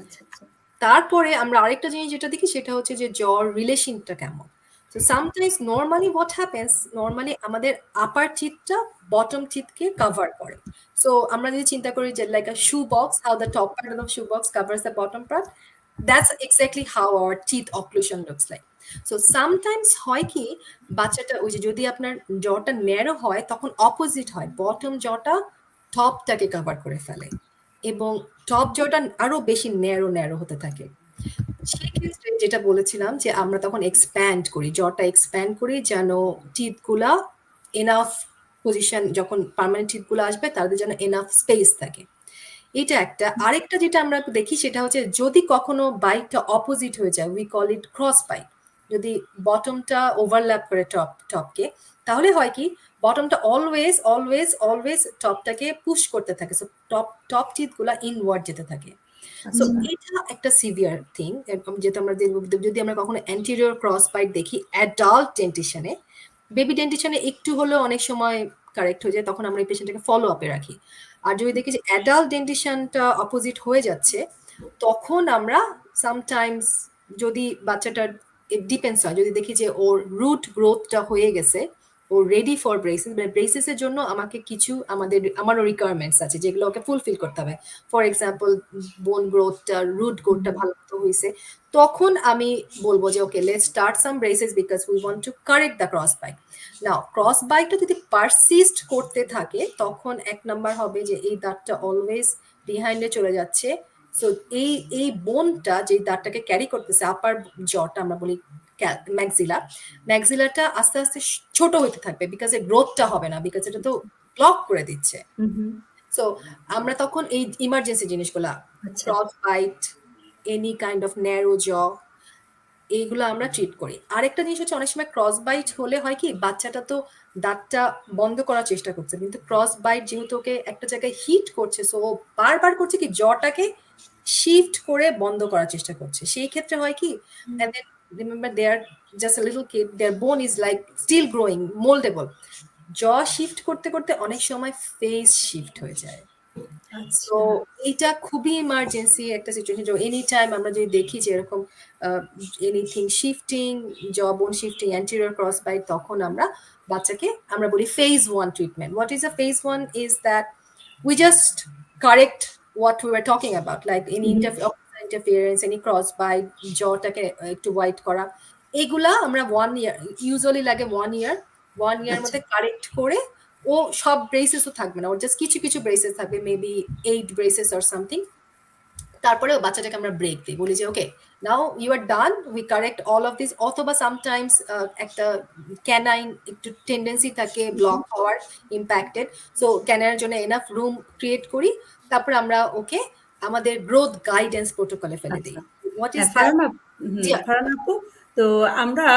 আচ্ছা আচ্ছা তারপরে আমরা আরেকটা জিনিস যেটা দেখি সেটা হচ্ছে যে জ্বর রিলেশনটা কেমন। So sometimes normally what happens, normally আমাদের আপার টিথটা বটম টিথকে কভার করে। সো আমরা যদি চিন্তা করি যে like a shoe box, how the top part of shoe box covers the bottom part, that's exactly how hour teeth occlusion looks like. So sometimes হয় কি, বাচ্চাটা ওই যে যদি আপনার জটা ন্যারো হয় তখন অপোজিট হয়, বটম জটা টপটাকে কভার করে ফেলে এবং টপ জটা আরো বেশি ন্যারো হতে থাকে। সেক্ষেত্রে যেটা বলেছিলাম যে আমরা তখন এক্সপ্যান্ড করি, জটা এক্সপ্যান্ড করি যেন টিথগুলা এনাফ পজিশন, যখন পার্মানেন্ট টিথগুলো আসবে তাদের যেন এনাফ স্পেস থাকে। এটা একটা। আরেকটা যেটা আমরা দেখি সেটা হচ্ছে যদি কখনো বাইটটা অপোজিট হয়ে যায়, we call it cross bite, যদি বটমটা ওভারল্যাপ করে টপকে, তাহলে হয় কি বটমটা অলওয়েজ টপটাকে পুশ করতে থাকে, সো টপ টিথগুলা ইনওয়ার্ড যেতে থাকে। সো এটা একটা সিভিয়ার থিং, যেটা আমরা যদি আমরা কখনো অ্যান্টিরিয়র ক্রস বাইট দেখি অ্যাডাল্ট ডেন্টিশনে, বেবি ডেন্টিশনে একটু হলেও অনেক সময় কারেক্ট হয়ে যায়, তখন আমরা এই পেশেন্টটাকে ফলো আপে রাখি। আর যদি দেখি যে অ্যাডাল্ট ডেন্টিশনটা অপোজিট হয়ে যাচ্ছে, তখন আমরা সামটাইমস যদি বাচ্চাটার ডিপেন্ডস হয়, যদি দেখি যে ওর রুট গ্রোথটা হয়ে গেছে, ও রেডি ফর ব্রেসেস, মানে ব্রেসেসের জন্য আমাকে কিছু আমারও রিকোয়ারমেন্টস আছে যেগুলো ওকে ফুলফিল করতে হবে। ফর এক্সাম্পল বোন গ্রোথটা, রুট গ্রোথটা ভালো মতো হয়েছে, তখন আমি বলবো যে okay let's start some braces because we want to correct the cross bite. Now cross বাইটটা যদি পারসিস্ট করতে থাকে, তখন এক নাম্বার হবে যে এই দাঁতটা অলওয়েজ বিহাইন্ডে চলে যাচ্ছে। সো এই বোনটা যে দাঁতটাকে ক্যারি করতেছে, আপার জটা আমরা বলি ম্যাক্সিলাটা আস্তে আস্তে ছোট হতে থাকবে বিকজ এর গ্রোথটা হবে না, বিকজ এটা তো ব্লক করে দিচ্ছে। সো আমরা তখন এই ইমার্জেন্সি জিনিসগুলা, cross bite, any kind of narrow jaw, এইগুলো আমরা ট্রিট করি। আরেকটা জিনিস হচ্ছে অনেক সময় ক্রস বাইট হলে হয় কি, বাচ্চাটা তো দাঁতটা বন্ধ করার চেষ্টা করছে, কিন্তু ক্রস বাইট যেহেতু ওকে একটা জায়গায় হিট করছে, সো ও বারবার করছে কি জটাকে শিফট করে বন্ধ করার চেষ্টা করছে। সেই ক্ষেত্রে হয় কি, and then remember they are just a little kid, their bone is like still growing, moldable, জ শিফট করতে করতে অনেক সময় ফেস শিফট হয়ে যায়। তো আচ্ছা। এইটা খুবই ইমার্জেন্সি একটা সিচুয়েশন, যে এনি টাইম আমরা যদি দেখি যে এরকম এনিথিং শিফটিং, জ বোন শিফটিং, অ্যান্টেরিয়র ক্রস বাইট, তখন আমরা বাচ্চাকে আমরা বলি phase 1 treatment. What is a phase 1 is that we just correct what we were talking about, like any interference, any cross bite, জটাকে একটু হোয়াইট করা, এগুলা আমরা 1 ইয়ার, ইউজুয়ালি লাগে 1 ইয়ার, 1 ইয়ার আচ্ছা। মধ্যে কারেক্ট করে ও সব ব্রেসেসও থাকবে না, ওর জাস্ট কিছু কিছু ব্রেসেস থাকবে, মেবি 8 ব্রেসেস অর সামথিং। তারপরে ও বাচ্চাটাকে আমরা ব্রেক দিই, বলি যে okay now you are done, we correct all of this. অথবা সামটাইমস একটা ক্যানাইন একটু টেন্ডেন্সি থাকে ব্লক হওয়ার, ইম্প্যাক্টেড, সো ক্যানাইনের জন্য এনাফ রুম ক্রিয়েট করি, তারপরে আমরা ওকে আমাদের গ্রোথ গাইডেন্স প্রোটোকলে ফেলে দিই। আচ্ছা। হোয়াট ইজ হ্যাঁ, দ্যাট? জি ফারহান আপু, তো আমরা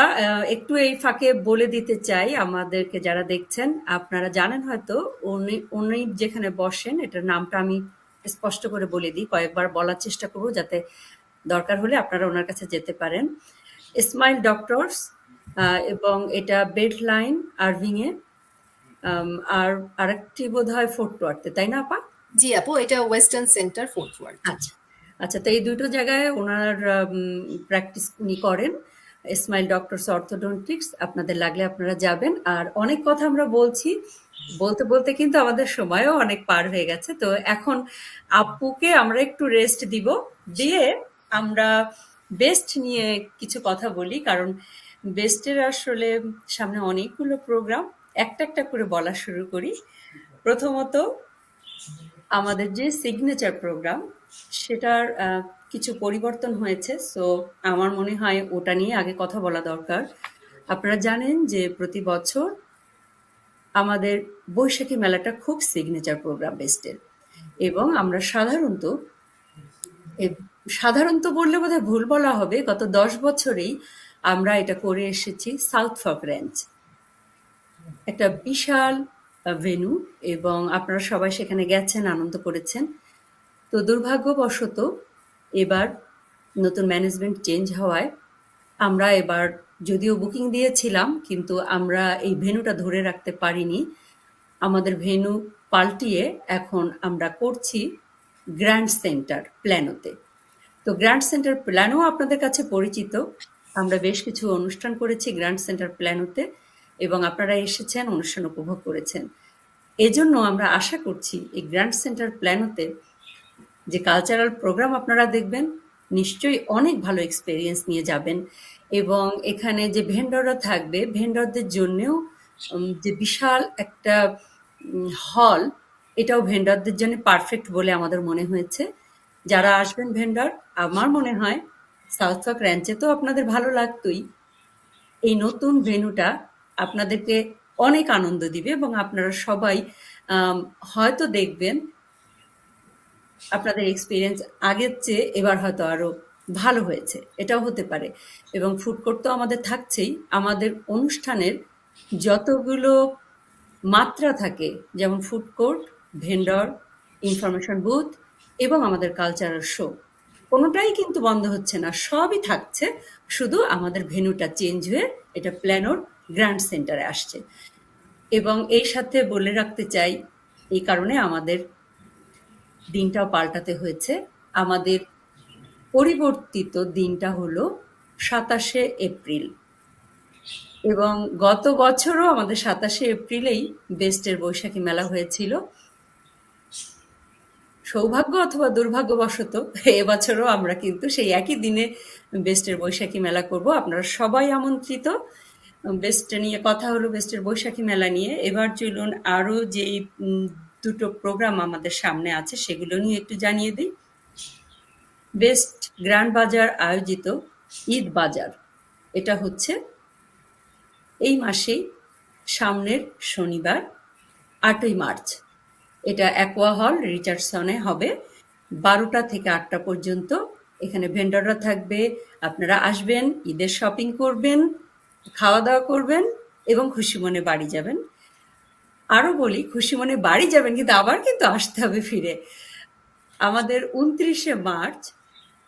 একটু এই ফাঁকে বলে দিতে চাই আমাদেরকে যারা দেখছেন, আপনারা জানেন হয়তো উনি উনি যেখানে বসেন এটার নামটা আমি স্পষ্ট করে বলে দিই, কয়েকবার বলার চেষ্টা করব যাতে দরকার হলে আপনারা ওনার কাছে যেতে পারেন। স্মাইল ডক্টরস, এবং এটা বেড লাইন আরভিং এ, আর আরেকটি বোধ হয় ফোর্ট ওয়ার্থে, তাই না আপা? জি আপু, এটা ওয়েস্টার্ন সেন্টার, ফোর্থ ওয়ার্ড। আচ্ছা। আচ্ছা, তো এই দুটো জায়গায় ওনার প্র্যাকটিস উনি করেন। স্মাইল ডক্টরস অর্থোডন্টিক্স, আপনাদের লাগলে আপনারা যাবেন। আর অনেক কথা আমরা বলছি, বলতে বলতে কিন্তু আমাদের সময়ও অনেক পার হয়ে গেছে। তো এখন আপুকে আমরা একটু রেস্ট দিব, দিয়ে আমরা বেস্ট নিয়ে কিছু কথা বলি, কারণ বেস্টের আসলে সামনে অনেকগুলো প্রোগ্রাম, একটা একটা করে বলা শুরু করি। প্রথমত আমাদের যে সিগনেচার প্রোগ্রাম, সেটার কিছু পরিবর্তন হয়েছে, সো আমার মনে হয় ওটা নিয়ে আগে কথা বলা দরকার। আপনারা জানেন যে প্রতি বছর আমাদের বৈশাখী মেলাটা খুব সিগনেচার প্রোগ্রাম বেস্টের, এবং আমরা সাধারণত বললে বোধহয় ভুল বলা হবে, গত 10 বছরেই আমরা এটা করে এসেছি সাউথ ফক রেঞ্জ, একটা বিশাল ভেন্যু, এবং আপনারা সবাই সেখানে গেছেন, আনন্দ করেছেন। তো দুর্ভাগ্যবশত এবার নতুন ম্যানেজমেন্ট চেঞ্জ হওয়ায় আমরা এবার যদিও বুকিং দিয়েছিলাম, কিন্তু আমরা এই ভেন্যুটা ধরে রাখতে পারিনি। আমাদের ভেন্যু পাল্টিয়ে এখন আমরা করছি গ্র্যান্ড সেন্টার প্ল্যানোতে। তো গ্র্যান্ড সেন্টার প্ল্যানো আপনাদের কাছে পরিচিত, আমরা বেশ কিছু অনুষ্ঠান করেছি গ্র্যান্ড সেন্টার প্ল্যানোতে, এবং আপনারা এসেছেন, অনুষ্ঠান উপভোগ করেছেন। এজন্য আমরা আশা করছি এই গ্র্যান্ড সেন্টার প্ল্যানোতে যে কালচারাল প্রোগ্রাম আপনারা দেখবেন, নিশ্চয়ই অনেক ভালো এক্সপেরিয়েন্স নিয়ে যাবেন। এবং এখানে যে ভেন্ডররা থাকবে, ভেন্ডরদের জন্যেও যে বিশাল একটা হল, এটাও ভেন্ডরদের জন্য পারফেক্ট বলে আমাদের মনে হয়েছে। যারা আসবেন ভেন্ডর, আমার মনে হয় সাউথ ফক র্যাঞ্চে তো আপনাদের ভালো লাগতোই, এই নতুন ভেন্যুটা আপনাদেরকে অনেক আনন্দ দিবে, এবং আপনারা সবাই হয়তো দেখবেন আপনাদের এক্সপিরিয়েন্স আগের চেয়ে এবার হয়তো আরো ভালো হয়েছে, এটাও হতে পারে। এবং ফুড কোর্ট তো আমাদের থাকছেই। আমাদের অনুষ্ঠানের যতগুলো মাত্রা থাকে, যেমন food court, vendor, information booth এবং আমাদের কালচারাল শো, কোনোটাই কিন্তু বন্ধ হচ্ছে না, সবই থাকছে। শুধু আমাদের ভেন্যুটা চেঞ্জ হয়ে এটা প্ল্যানোর গ্র্যান্ড সেন্টারে আসছে। এবং এই সাথে বলে রাখতে চাই, এই কারণে আমাদের দিনটাও পাল্টাতে হয়েছে। আমাদের পরিবর্তিত দিনটা হলো 27শে এপ্রিল, এবং গত বছরও আমাদের 27শে এপ্রিলেই বেস্টের বৈশাখী মেলা হয়েছিল। সৌভাগ্য অথবা দুর্ভাগ্যবশত এবছরও আমরা কিন্তু সেই একই দিনে বেস্টের বৈশাখী মেলা করব। আপনারা সবাই আমন্ত্রিত। বেস্ট নিয়ে কথা হলো, বেস্টের বৈশাখী মেলা নিয়ে। এবার চলুন আরো যেই দুটো প্রোগ্রাম আমাদের সামনে আছে সেগুলো নিয়ে একটু জানিয়ে দিই। বেস্ট গ্র্যান্ড বাজার আয়োজিত ঈদ বাজার, এটা হচ্ছে এই মাসেই সামনের শনিবার 8ই মার্চ। এটা অ্যাকোয়া হল রিচার্ডসনে হবে, 12টা থেকে 8টা পর্যন্ত। এখানে ভেন্ডররা থাকবে, আপনারা আসবেন, ঈদের শপিং করবেন, খাওয়া দাওয়া করবেন এবং খুশি মনে বাড়ি যাবেন। আরো বলি, খুশি মনে বাড়ি যাবেন, কিন্তু আবার কিন্তু আসতে হবে ফিরে। আমাদের 29শে মার্চ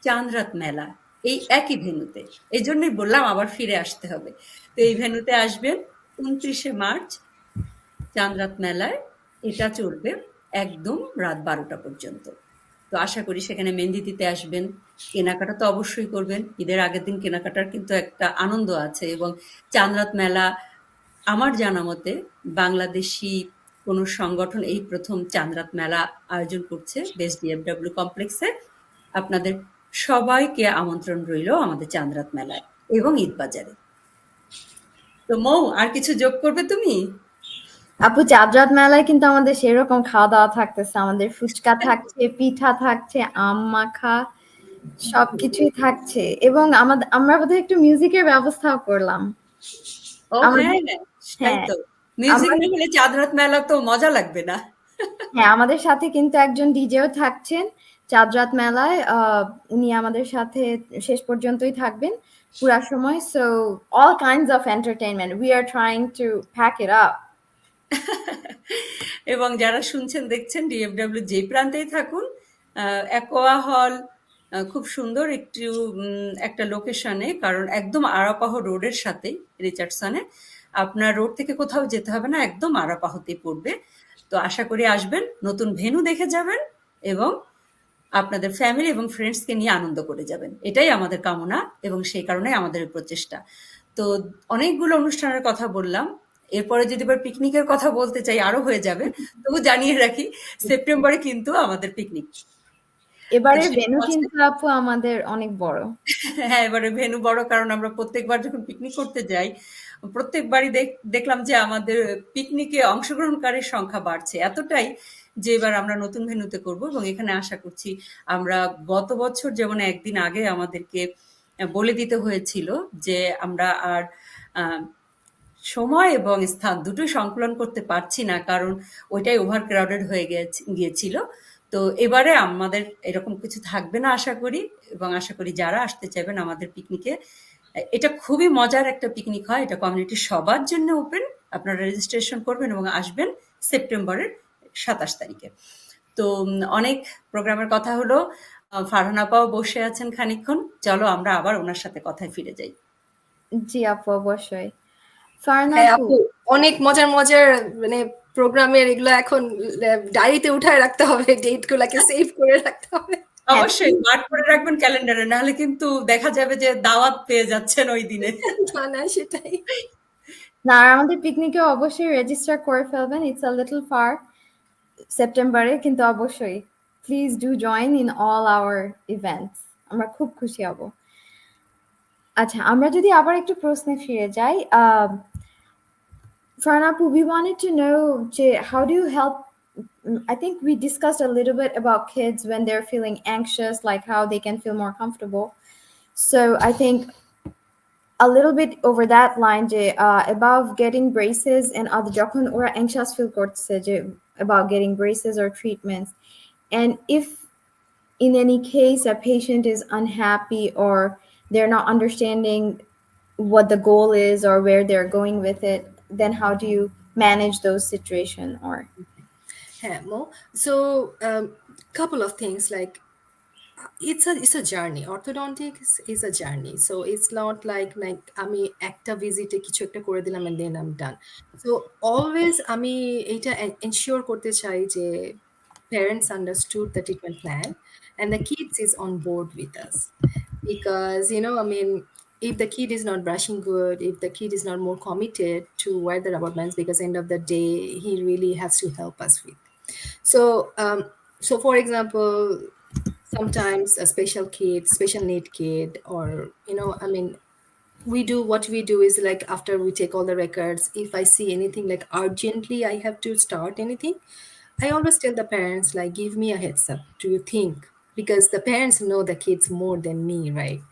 চাঁদরাত মেলা এই একই ভেন্যুতে, এই জন্যই বললাম আবার ফিরে আসতে হবে। তো এই ভেন্যুতে আসবেন 29শে মার্চ চাঁদরাত মেলায় এটা চলবে একদম রাত 12টা পর্যন্ত। তো আশা করি সেখানে মেহেন্দি দিতে আসবেন। কেনাকাটা তো অবশ্যই করবেন। ঈদের আগের দিন কেনাকাটার কিন্তু একটা আনন্দ আছে এবং চাঁদরাত মেলা আমার জানা মতে বাংলাদেশী কোনো সংগঠন এই প্রথম চাঁদরাত মেলা আয়োজন করছে বেস্ট ডিএফডব্লিউ কমপ্লেক্সে। আপনাদের সবাইকে আমন্ত্রণ রইল আমাদের চাঁদরাত মেলায় এবং ঈদবাজারে। তো মৌ, আর কিছু যোগ করবে তুমি? আপু, চাঁদরাত মেলায় কিন্তু আমাদের সেরকম খাওয়া দাওয়া থাকতেছে, আমাদের ফুচকা থাকছে, পিঠা থাকছে, আম মাখা, সবকিছুই থাকছে। এবং আমরা বোধহয় একটু মিউজিকের ব্যবস্থাও করলাম। ও হ্যাঁ, আমাদের তাই হ্যাঁ তো। মিউজিক আমরা না হলে চাঁদরাত মেলা তো মজা লাগবে না। হ্যাঁ, আমাদের সাথে কিন্তু একজন ডিজেও থাকছেন চাঁদরাত মেলায়। উনি আমাদের সাথে শেষ পর্যন্তই থাকবেন পুরা সময়। So all kinds of entertainment. We are trying to pack it up. এবং যারা শুনছেন দেখছেন ডিএফডব্লিউ যে প্রান্তেই থাকুন, অ্যাকোয়া হল খুব সুন্দর একটু একটা লোকেশনে, কারণ একদম আরাপাহ রোডের সাথেই রিচার্ডসনে। আপনার রোড থেকে কোথাও যেতে হবে না, একদম আরাপাহতেই পড়বে। তো আশা করি আসবেন, নতুন ভেন্যু দেখে যাবেন এবং আপনাদের ফ্যামিলি এবং ফ্রেন্ডসকে নিয়ে আনন্দ করে যাবেন। এটাই আমাদের কামনা এবং সেই কারণেই আমাদের এই প্রচেষ্টা। তো অনেকগুলো অনুষ্ঠানের কথা বললাম। এরপরে যদি এবার পিকনিকের কথা বলতে চাই আরো হয়ে যাবে। তবু জানিয়ে রাখি, সেপ্টেম্বরে কিন্তু আমাদের পিকনিক। তো এবারের সেটা ভেন্যু হচ্ছে, কিন্তু আপু আমাদের অনেক বড়। হ্যাঁ, এবারে ভেন্যু বড়, কারণ আমরা প্রত্যেকবার যখন পিকনিক করতে যাই প্রত্যেকবারই দেখলাম যে আমাদের পিকনিকে অংশগ্রহণকারীর সংখ্যা বাড়ছে এতটাই যে এবার আমরা নতুন ভেন্যুতে করব এবং এখানে আশা করছি আমরা গত বছর যেমন একদিন আগে আমাদেরকে বলে দিতে হয়েছিল যে আমরা আর আহ, সময় এবং স্থান দুটোই সংকুলন করতে পারছি না, কারণ ওইটাই ওভার ক্রাউডেড হয়ে গিয়েছিল। তো এবারে আমাদের এরকম কিছু থাকবে না আশা করি, এবং আশা করি যারা আসতে চাইবেন আমাদের পিকনিকে, এটা খুবই মজার একটা পিকনিক হয়। এটা কমিউনিটির সবার জন্য ওপেন। আপনারা রেজিস্ট্রেশন করবেন এবং আসবেন সেপ্টেম্বরের 27 তারিখে। তো অনেক প্রোগ্রামের কথা হলো। ফারহান আপাও বসে আছেন খানিকক্ষণ, চলো আমরা আবার ওনার সাথে কথায় ফিরে যাই। জি আপু, অবশ্যই। ফারহান হ্যাঁ আপু, আপু, অনেক মজার মজার মানে প্রোগ্রামের এগুলো এখন ডায়েরিতে উঠায় রাখতে হবে, ডেট গুলাকে সেভ করে রাখতে হবে। হ্যাঁ অবশ্যই মার্ক করে রাখবেন ক্যালেন্ডারে, নাহলে কিন্তু দেখা যাবে যে দাওয়াত পেয়ে যাচ্ছেন ওই দিনে। না না, সেটাই। না, আর আমাদের পিকনিকেও অবশ্যই রেজিস্টার করে ফেলবেন। ইটস আ লিটল ফার সেপ্টেম্বরে, কিন্তু অবশ্যই please do join in all our events. আমরা খুব খুশি হব। আচ্ছা, আমরা যদি আবার একটু প্রশ্নে ফিরে যাই, Farhan Apu, we wanted to know, how do you help? I think we discussed a little bit about kids when they're feeling anxious, like how they can feel more comfortable. So I think a little bit over that line, about getting braces and other যখন ওরা anxious feel করছে, about getting braces or treatments, and if in any case a patient is unhappy or they're not understanding what the goal is or where they're going with it, then how do you manage those situations? Or হ্যাঁ মো, so couple of things, like it's a journey. Orthodontics is a journey, so it's not like আমি একটা ভিজিটে কিছু একটা করে দিলাম and then I'm done. So always আমি এটা ensure করতে চাই যে parents understood the treatment plan and the kids is on board with us, because I mean, if the kid is not brushing good, if the kid is not more committed to wear the rubber bands, because end of the day he really has to help us with. So for example, sometimes a special need kid, or I mean, what we do is, like, after we take all the records, if I see anything like urgently I have to start anything, I always tell the parents, like, give me a heads up, do you think, because the parents know the kids more than me, right?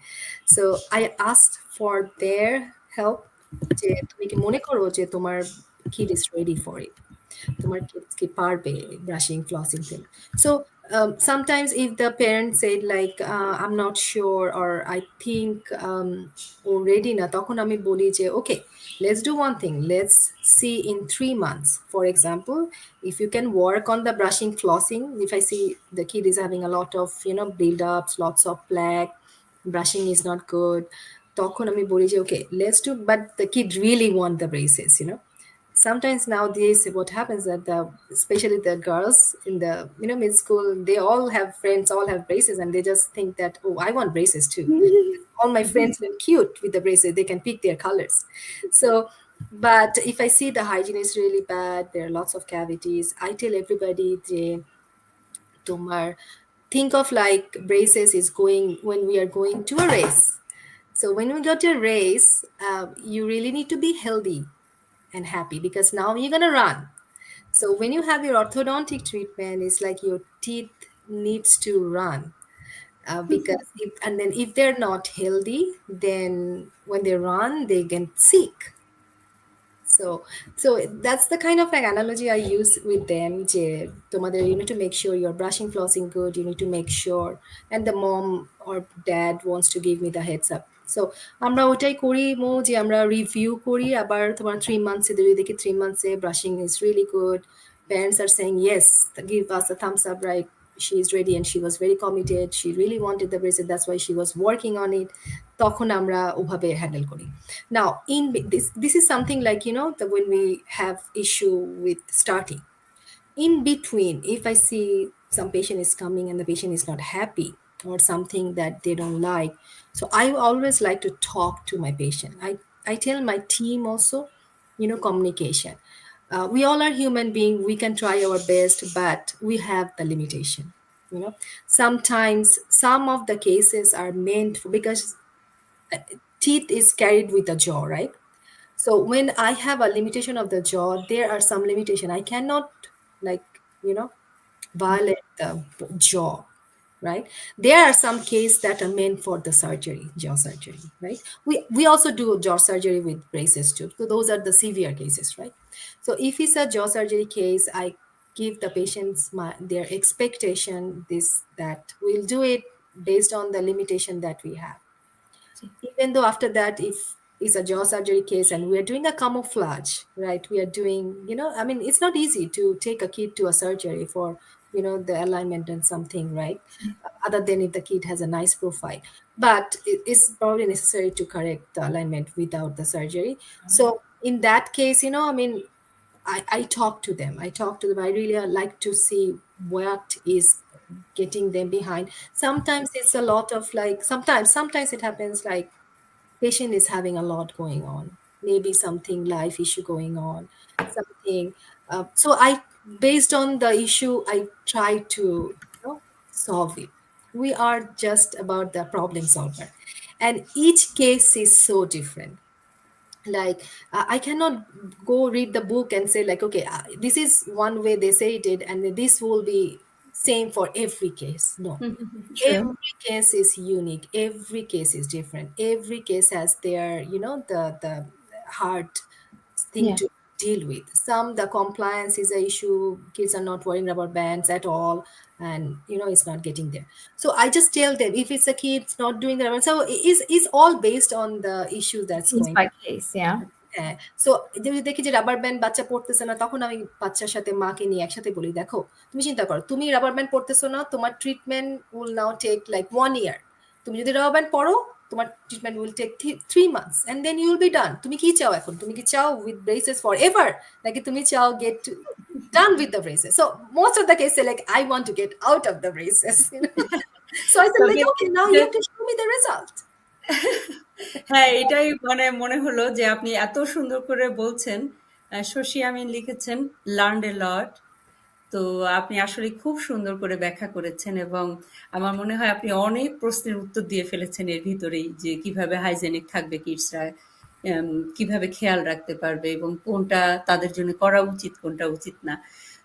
So I asked for their help, যে তুমি কি মনে করো যে তোমার kid is ready for it, তোমার kids কি পারবে brushing, flossing thing. So sometimes if the parent said, like, I'm not sure, or I think already na, তখন আমি বলি যে okay, let's do one thing, let's see in 3 months, for example, if you can work on the brushing, flossing. If I see the kid is having a lot of build-ups, lots of plaque, brushing is not good, তখন আমি বলি যে okay, let's do, but the kid really want the braces, sometimes nowadays what happens that especially the girls in the mid school, they all have friends, all have braces, and they just think that, oh, I want braces too. All my friends look cute with the braces, they can pick their colors. So but if I see the hygiene is really bad, there are lots of cavities, I tell everybody tomar think of like braces is going when we are going to a race. So when we go to a race, you really need to be healthy and happy because now you're gonna run. So when you have your orthodontic treatment, it's like your teeth needs to run, because if they're not healthy, then when they run, they get sick. So, so that's the kind of like analogy I use with them. যে তোমাদের, you need to make sure you're brushing, flossing good. You need to make sure, and the mom or dad wants to give me the heads up. So আমরা ওটাই করি মো, যে আমরা review করি আবার তোমার 3 months এ যদি দেখি 3 months A brushing is really good. Parents are saying yes, give us a thumbs up, right? She is ready and she was very committed. She really wanted the bracelet. That's why she was working on it. তখন আমরা ওভাবে handle করি। Now, this is something like when we have issue with starting. In between, if I see some patient is coming and the patient is not happy or something that they don't like, so I always like to talk to my patient. I tell my team also, communication. We all are human being. We can try our best, but we have the limitation. Sometimes some of the cases are meant for, because teeth is carried with the jaw, right? So when I have a limitation of the jaw, there are some limitation. I cannot like, violate the jaw, right? There are some cases that are meant for the surgery, jaw surgery, right? We also do jaw surgery with braces too. So those are the severe cases, right? So if it's a jaw surgery case, I give the patients their expectation, that we'll do it based on the limitation that we have. Even though after that, if it's a jaw surgery case and we're doing a camouflage, right? We are doing, I mean, it's not easy to take a kid to a surgery for, the alignment and something, right? Other than if the kid has a nice profile. But it's probably necessary to correct the alignment without the surgery. So in that case, I mean, I talk to them. I really like to see what is getting them behind. Sometimes it's a lot of like, sometimes it happens like patient is having a lot going on, maybe something life issue going on, something. So based on the issue, I try to solve it. We are just about the problem solver, and each case is so different. Like I cannot go read the book and say like, okay, this is one way they say it and this will be same for every case. No, True. every case is unique, every case is different, every case has their the hard thing Yeah. to deal with. Some, the compliance is an issue, kids are not wearing rubber bands at all, and it's not getting there. So I just tell them, if it's a kid it's not doing the rubber, so it's all based on the issue that's Case going. by case, yeah. হ্যাঁ, so যদি দেখি যে rubber band বাচ্চা পড়তেছে না, তখন আমি বাচ্চার সাথে মাকে নিয়ে একসাথে বলি, দেখো তুমি চিন্তা করো, তুমি রাবার ব্যান্ড পড়তেছো না, তোমার treatment will now take like 1 year। তুমি যদি রাবার ব্যান্ড পড়ো, তোমার treatment will take 3 months and then you will be done। তুমি কি চাও এখন? তুমি কি চাও উইথ ব্রেসেস ফর এভার, নাকি তুমি চাও gate done with the braces? So most of the case say like, I want to get out of the braces, so I said like, okay, now you have to show me the result. হ্যাঁ, এটাই মানে মনে হলো যে আপনি এত সুন্দর করে বলছেন। শশী আমিন লিখেছেন লার্নড এ লট। তো আপনি আসলে খুব সুন্দর করে ব্যাখ্যা করেছেন এবং আমার মনে হয় আপনি অনেক প্রশ্নের উত্তর দিয়ে ফেলেছেন এর ভিতরেই, যে কিভাবে হাইজেনিক থাকবে কিডসরা, কিভাবে খেয়াল রাখতে পারবে এবং কোনটা তাদের জন্য করা উচিত, কোনটা উচিত না।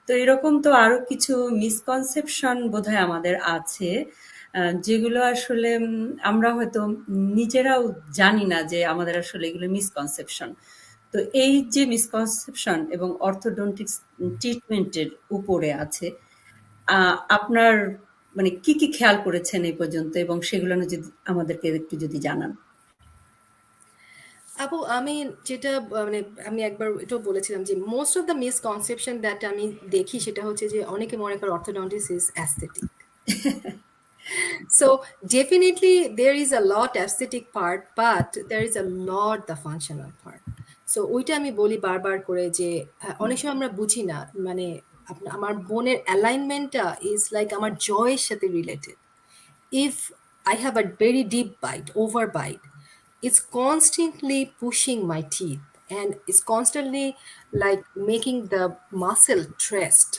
তো এরকম তো আরো কিছু মিসকনসেপশন বোধহয় আমাদের আছে, যেগুলো আসলে আমরা হয়তো নিজেরাও জানি না যে আমাদের আসলে এগুলো মিসকনসেপশন। তো এই যে মিসকনসেপশন এবং অর্থোডন্টিক্স ট্রিটমেন্টের উপরে আছে, আপনার মানে কি কি খেয়াল করেছেন এই পর্যন্ত এবং সেগুলো যদি আমাদেরকে একটু যদি জানান। আপু, আমি যেটা মানে আমি একবার এটাও বলেছিলাম যে most of the misconception that আমি দেখি সেটা হচ্ছে যে অনেকে মনে করে orthodontics is aesthetic. So definitely there is a lot aesthetic part, but there is a lot the functional part. So ওইটা আমি বলি বারবার করে যে অনেক সময় আমরা বুঝি না মানে আমার বোনের অ্যালাইনমেন্টটা ইজ লাইক আমার জয়ের সাথে related. If I have a very deep bite, overbite, it's constantly pushing my teeth and it's constantly like making the muscle traced.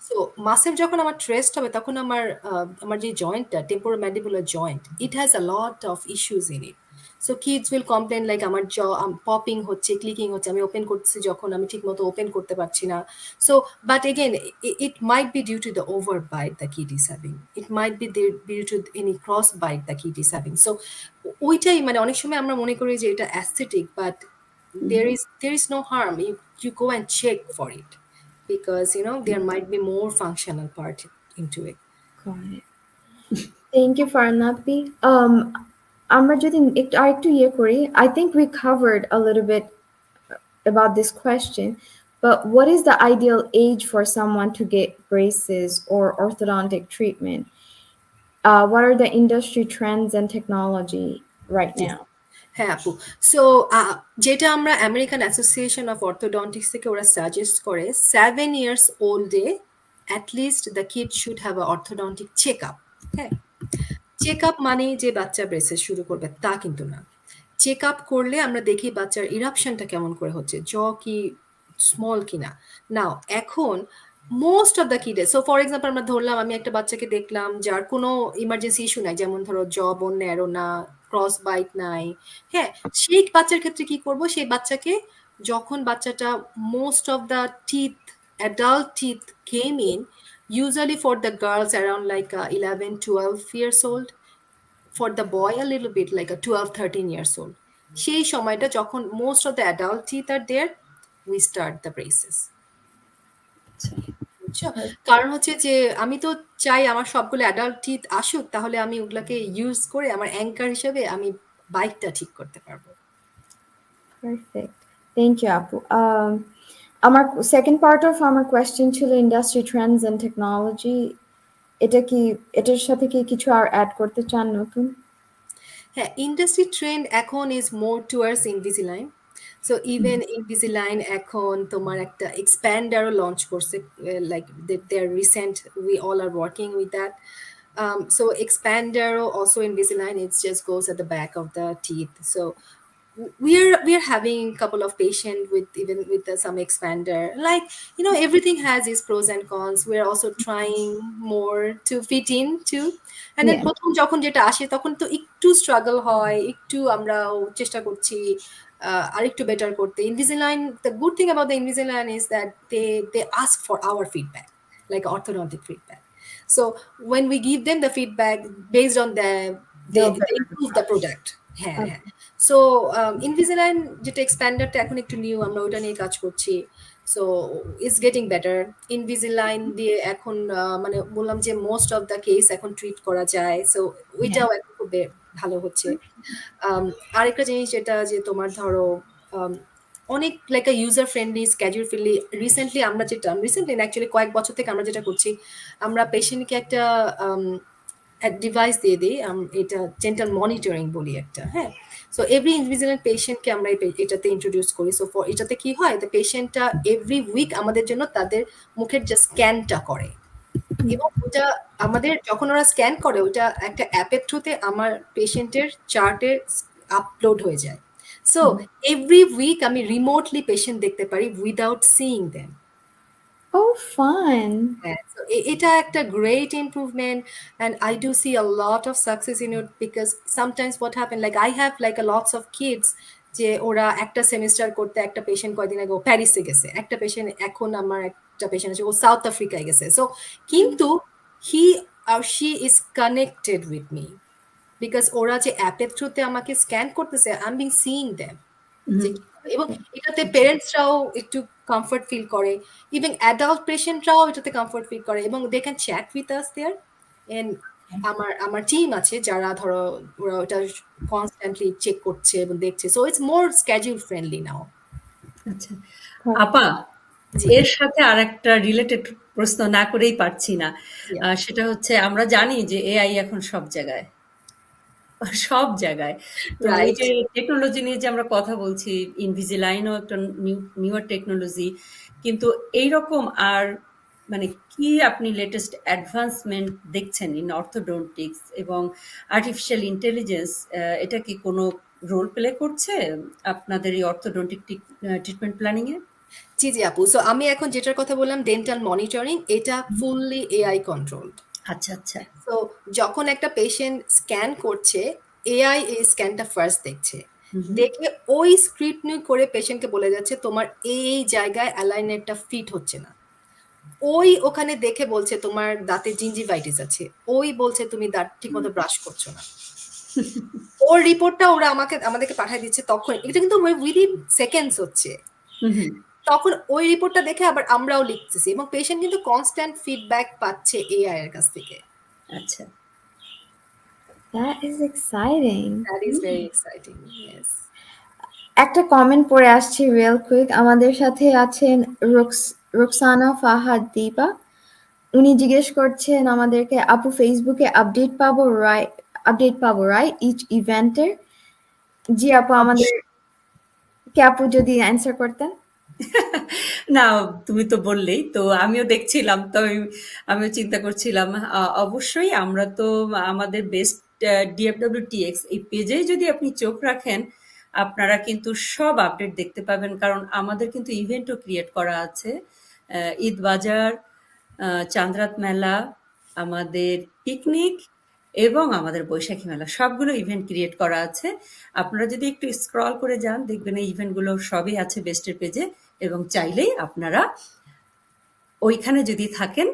So muscle যখন আমার traced হবে তখন আমার যে জয়েন্টটা temporomandibular joint, it has a lot of issues in it. So kids will complain like আমার jaw popping হচ্ছে, clicking হচ্ছে, আমি ওপেন করতেছি যখন আমি ঠিকমতো ওপেন করতে পারছি না। So but again it might be due to the overbite the kid is having. It might be due to any cross bite the kid is having. So ওইটাই মানে অনেক সময় আমরা মনে করি যে এটা aesthetic, but there is no harm. You go and check for it because there might be more functional part into it. Got it. Thank you, Farnapi. আমরা যদি আরেকটু করি, I think we covered a little bit about this question, but what is the ideal age for someone to get braces or orthodontic treatment? What are the industry trends and technology right now? হ্যাঁ আপু, so যেটা আমরা American association of orthodontics থেকে ওরা suggest করে 7 years ওল্ডে at least the kid should have a orthodontic check up. হ্যাঁ, check up মানে যে বাচ্চা ব্রেসেস শুরু করবে তা কিন্তু না। চেক আপ করলে আমরা দেখি বাচ্চার ইরাপশনটা কেমন করে হচ্ছে, জ কি স্মল কিনা। নাও এখন মোস্ট অফ দ্য কিডে, সো ফর এক্সাম্পল আমরা ধরলাম আমি একটা বাচ্চাকে দেখলাম যার কোনো ইমার্জেন্সি ইস্যু নাই, যেমন ধরো জ বোন ন্যারো না, ক্রস বাইট নাই। হ্যাঁ, সেই বাচ্চার ক্ষেত্রে কি করব, সেই বাচ্চাকে যখন বাচ্চাটা most of the teeth adult teeth came in, usually for the girls around like 11 12 years old, for the boy a little bit like a 12 13 years old. সেই সময়টা যখন most of the adult teeth are there, we start the braces. বুঝছো? কারণ হচ্ছে যে আমি তো চাই আমার সবগুলো অ্যাডাল্ট টিথ আসুক, তাহলে আমি ওগুলাকে ইউজ করে আমার অ্যাঙ্কার হিসেবে আমি বাইকটা ঠিক করতে পারবো। Perfect. Thank you, Apu. Our second part of our question ছিল industry trends and technology. এটার সাথে কি কিছু আর অ্যাড করতে চান নতুন? হ্যাঁ, ইন্ডাস্ট্রি ট্রেন্ড এখন is more towards Invisalign. So even Invisalign এখন তোমার একটা এক্সপ্যান্ডারও লঞ্চ করছে, like they are recent, we all are working with that. So expander also Invisalign, it just goes at the back of the teeth. So we are having a couple of patients with even with some expander, like everything has its pros and cons. We're also trying more to fit in too, and then Yeah. প্রথম যখন যেটা আসে তখন তো একটু struggle হয়, একটু আমরা চেষ্টা করছি আরেকটু বেটার করতে। Invisalign, the good thing about the Invisalign is that they ask for our feedback, like orthodontic feedback. So when we give them the feedback based on they improve the product. হ্যাঁ হ্যাঁ। So ইনভিজিলাইন যেটা এক্সপ্যান্ডারটা এখন একটু new, আমরা ওটা নিয়ে কাজ করছি। So it's getting better. Invisalign দিয়ে এখন মানে বললাম যে মোস্ট অফ দ্য কেস এখন ট্রিট করা যায়, সো ওইটাও এখন খুব ভালো হচ্ছে। আরেকটা জিনিস যেটা যে তোমার ধরো অনেক like user friendly, schedule friendly, recently actually কয়েক বছর থেকে আমরা যেটা করছি, আমরা পেশেন্টকে একটা ডিভাইস দিয়ে দিই, এটা ডেন্টাল মনিটরিং বলি একটা। হ্যাঁ, সো এভরি ইনভিজিলেন্ট পেশেন্টকে আমরা এটাতে ইন্ট্রোডিউস করি। সো এটাতে কি হয়, দ্য পেশেন্টটা এভরি উইক আমাদের জন্য তাদের মুখের যে স্ক্যানটা করে, এবং ওটা আমাদের যখন ওরা স্ক্যান করে ওটা একটা অ্যাপের থ্রুতে আমার পেশেন্টের চার্টে আপলোড হয়ে যায়। সো এভরি উইক আমি রিমোটলি পেশেন্ট দেখতে পারি without seeing them. Oh, fun. Yeah, so এটা একটা great improvement, and I do see a lot of success in it, because sometimes what happen, like I have like a lots of kids যে ওরা একটা semester করতে, একটা patient কয়দিন আগে ও প্যারিসে গেছে, একটা পেশেন্ট এখন আমার একটা পেশেন্ট আছে ও সাউথ আফ্রিকায় গেছে। সো কিন্তু he or she is connected with me because ওরা যে অ্যাপের থ্রুতে আমাকে স্ক্যান করতেছে, I am being seeing them. এবং এটাতে পেরেন্টসরাও একটু কমফর্ট ফিল করে, ইভেন অ্যাডাল্ট পেশেন্টরাও এটাতে কমফর্ট ফিল করে, এবং they can chat with us there. And আমার টিম আছে যারা ধরো ওরা ওটা কনস্ট্যান্টলি চেক করছে এবং দেখছে, so it's more schedule friendly now. আচ্ছা আপা, এর সাথে আরেকটা রিলেটেড প্রশ্ন না করেই পারছি না, সেটা হচ্ছে আমরা জানি যে এআই এখন সব জায়গায়, সব জায়গায়। তো এই রাইট। যে টেকনোলজি নিয়ে যে আমরা কথা বলছি, ইনভিজিলাইনও একটা নিউয়ার টেকনোলজি। কিন্তু এইরকম আর মানে কি আপনি লেটেস্ট অ্যাডভান্সমেন্ট দেখছেন ইন অর্থোডন্টিক্স এবং আর্টিফিশিয়াল ইন্টেলিজেন্স, এটা কি কোনো রোল প্লে করছে আপনাদের এই অর্থোডন্টিক ট্রিটমেন্ট প্ল্যানিং এ? জি, জি আপু। সো আমি এখন যেটার কথা বললাম ডেন্টাল মনিটরিং, এটা ফুললি এআই কন্ট্রোলড। আচ্ছা, আচ্ছা। সো যখন একটা পেশেন্ট স্ক্যান করছে, এআই এই স্ক্যানটা ফার্স্ট দেখছে। হুম, হুম। দেখে ওই স্ক্রিপ্টনি করে পেশেন্টকে বলে যাচ্ছে তোমার এই জায়গায় অ্যালাইনারটা ফিট হচ্ছে না। ওই ওখানে দেখে বলছে তোমার দাঁতে জিঞ্জিভাইটিস আছে। ওই বলছে তুমি দাঁত ঠিকমতো ব্রাশ করছো না। ওর রিপোর্টটা ওরা আমাদেরকে পাঠায় দিচ্ছে তখন। এটা কিন্তু উইদিন সেকেন্ডস হচ্ছে। হুম, হুম। তখন ওই রিপোর্টটা দেখে আবার আমরাও লিখতেছি এবং পেশেন্ট কিন্তু কনস্ট্যান্ট ফিডব্যাক পাচ্ছে এআই এর কাছ থেকে। আচ্ছা। That is exciting. That is very exciting. Yes. একটা কমেন্ট পড়ে আসছি রিয়েল কুইক। আমাদের সাথে আছেন রুকসানা ফাহাদ দীপা। উনি জিজ্ঞেস করছেন আমাদেরকে, আপু ফেসবুকে আপডেট পাবো রাইট ইচ ইভেন্টের? জি আপু, আমাদেরকে আপু যদি অ্যান্সার করতেন। না, তুমি তো বললেই তো, আমিও দেখছিলাম তো, আমিও চিন্তা করছিলাম অবশ্যই আমরা তো আমাদের বেস্ট ডিএফডব্লিউটিএক্স এই পেজেই যদি আপনি চোখ রাখেন আপনারা কিন্তু সব আপডেট দেখতে পাবেন, কারণ আমাদের কিন্তু ইভেন্টও ক্রিয়েট করা আছে। ঈদ বাজার, চাঁদরাত মেলা, আমাদের পিকনিক এবং আমাদের বৈশাখী মেলা সবগুলো ইভেন্ট ক্রিয়েট করা আছে। আপনারা যদি একটু স্ক্রল করে যান দেখবেন এই ইভেন্টগুলো সবই আছে বেস্টের পেজে, এবং চাইলেই আপনারা ওইখানে যদি থাকেন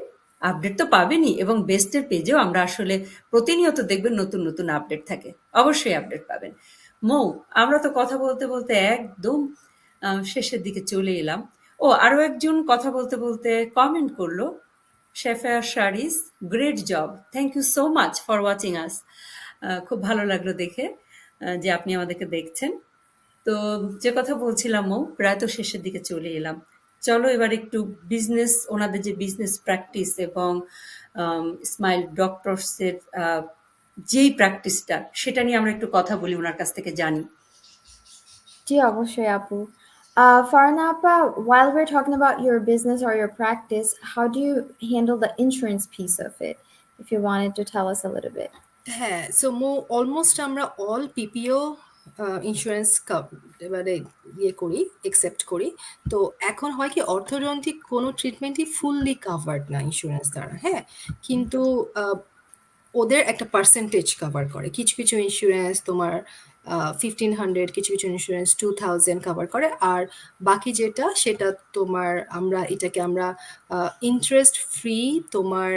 আপডেট তো পাবেনই, এবং বেস্টের পেজেও আমরা আসলে প্রতিনিয়ত দেখবেন নতুন নতুন আপডেট থাকে, অবশ্যই আপডেট পাবেন। মৌ, আমরা তো কথা বলতে বলতে একদম শেষের দিকে চলে এলাম। ও, আরো একজন কথা বলতে বলতে কমেন্ট করলো, শেফায়ার শারিস, great job, thank you so much for watching us. খুব ভালো লাগলো দেখে যে আপনি আমাদেরকে দেখছেন। তো যে কথা বলছিলাম মৌ, প্রায় তো শেষের দিকে চলে এলাম। চলো এবার একটু বিজনেস, ওনাদের যে বিজনেস প্র্যাকটিস এবং স্মাইল ডক্টরসের যেই প্র্যাকটিসটা সেটা নিয়ে আমরা একটু কথা বলি, ওনার কাছ থেকে জানি। জি অবশ্যই আপু। Farhana appa, while we're talking about your business or your practice, how do you handle the insurance piece of it? If you wanted to tell us a little bit. হ্যাঁ, সো অলমোস্ট আমরা all পিপিও insurance এবারে করি, accept করি। তো এখন হয় কি orthodontic কোনো ট্রিটমেন্টই ফুললি কাভার্ড না ইন্স্যুরেন্স দ্বারা, হ্যাঁ? কিন্তু ওদের একটা পার্সেন্টেজ কভার করে। কিছু, কিছু ইন্স্যুরেন্স তোমার 1500, কিছু, কিছু ইন্স্যুরেন্স 2000 কভার করে। আর বাকি যেটা সেটা তোমার এটাকে আমরা ইন্টারেস্ট ফ্রি তোমার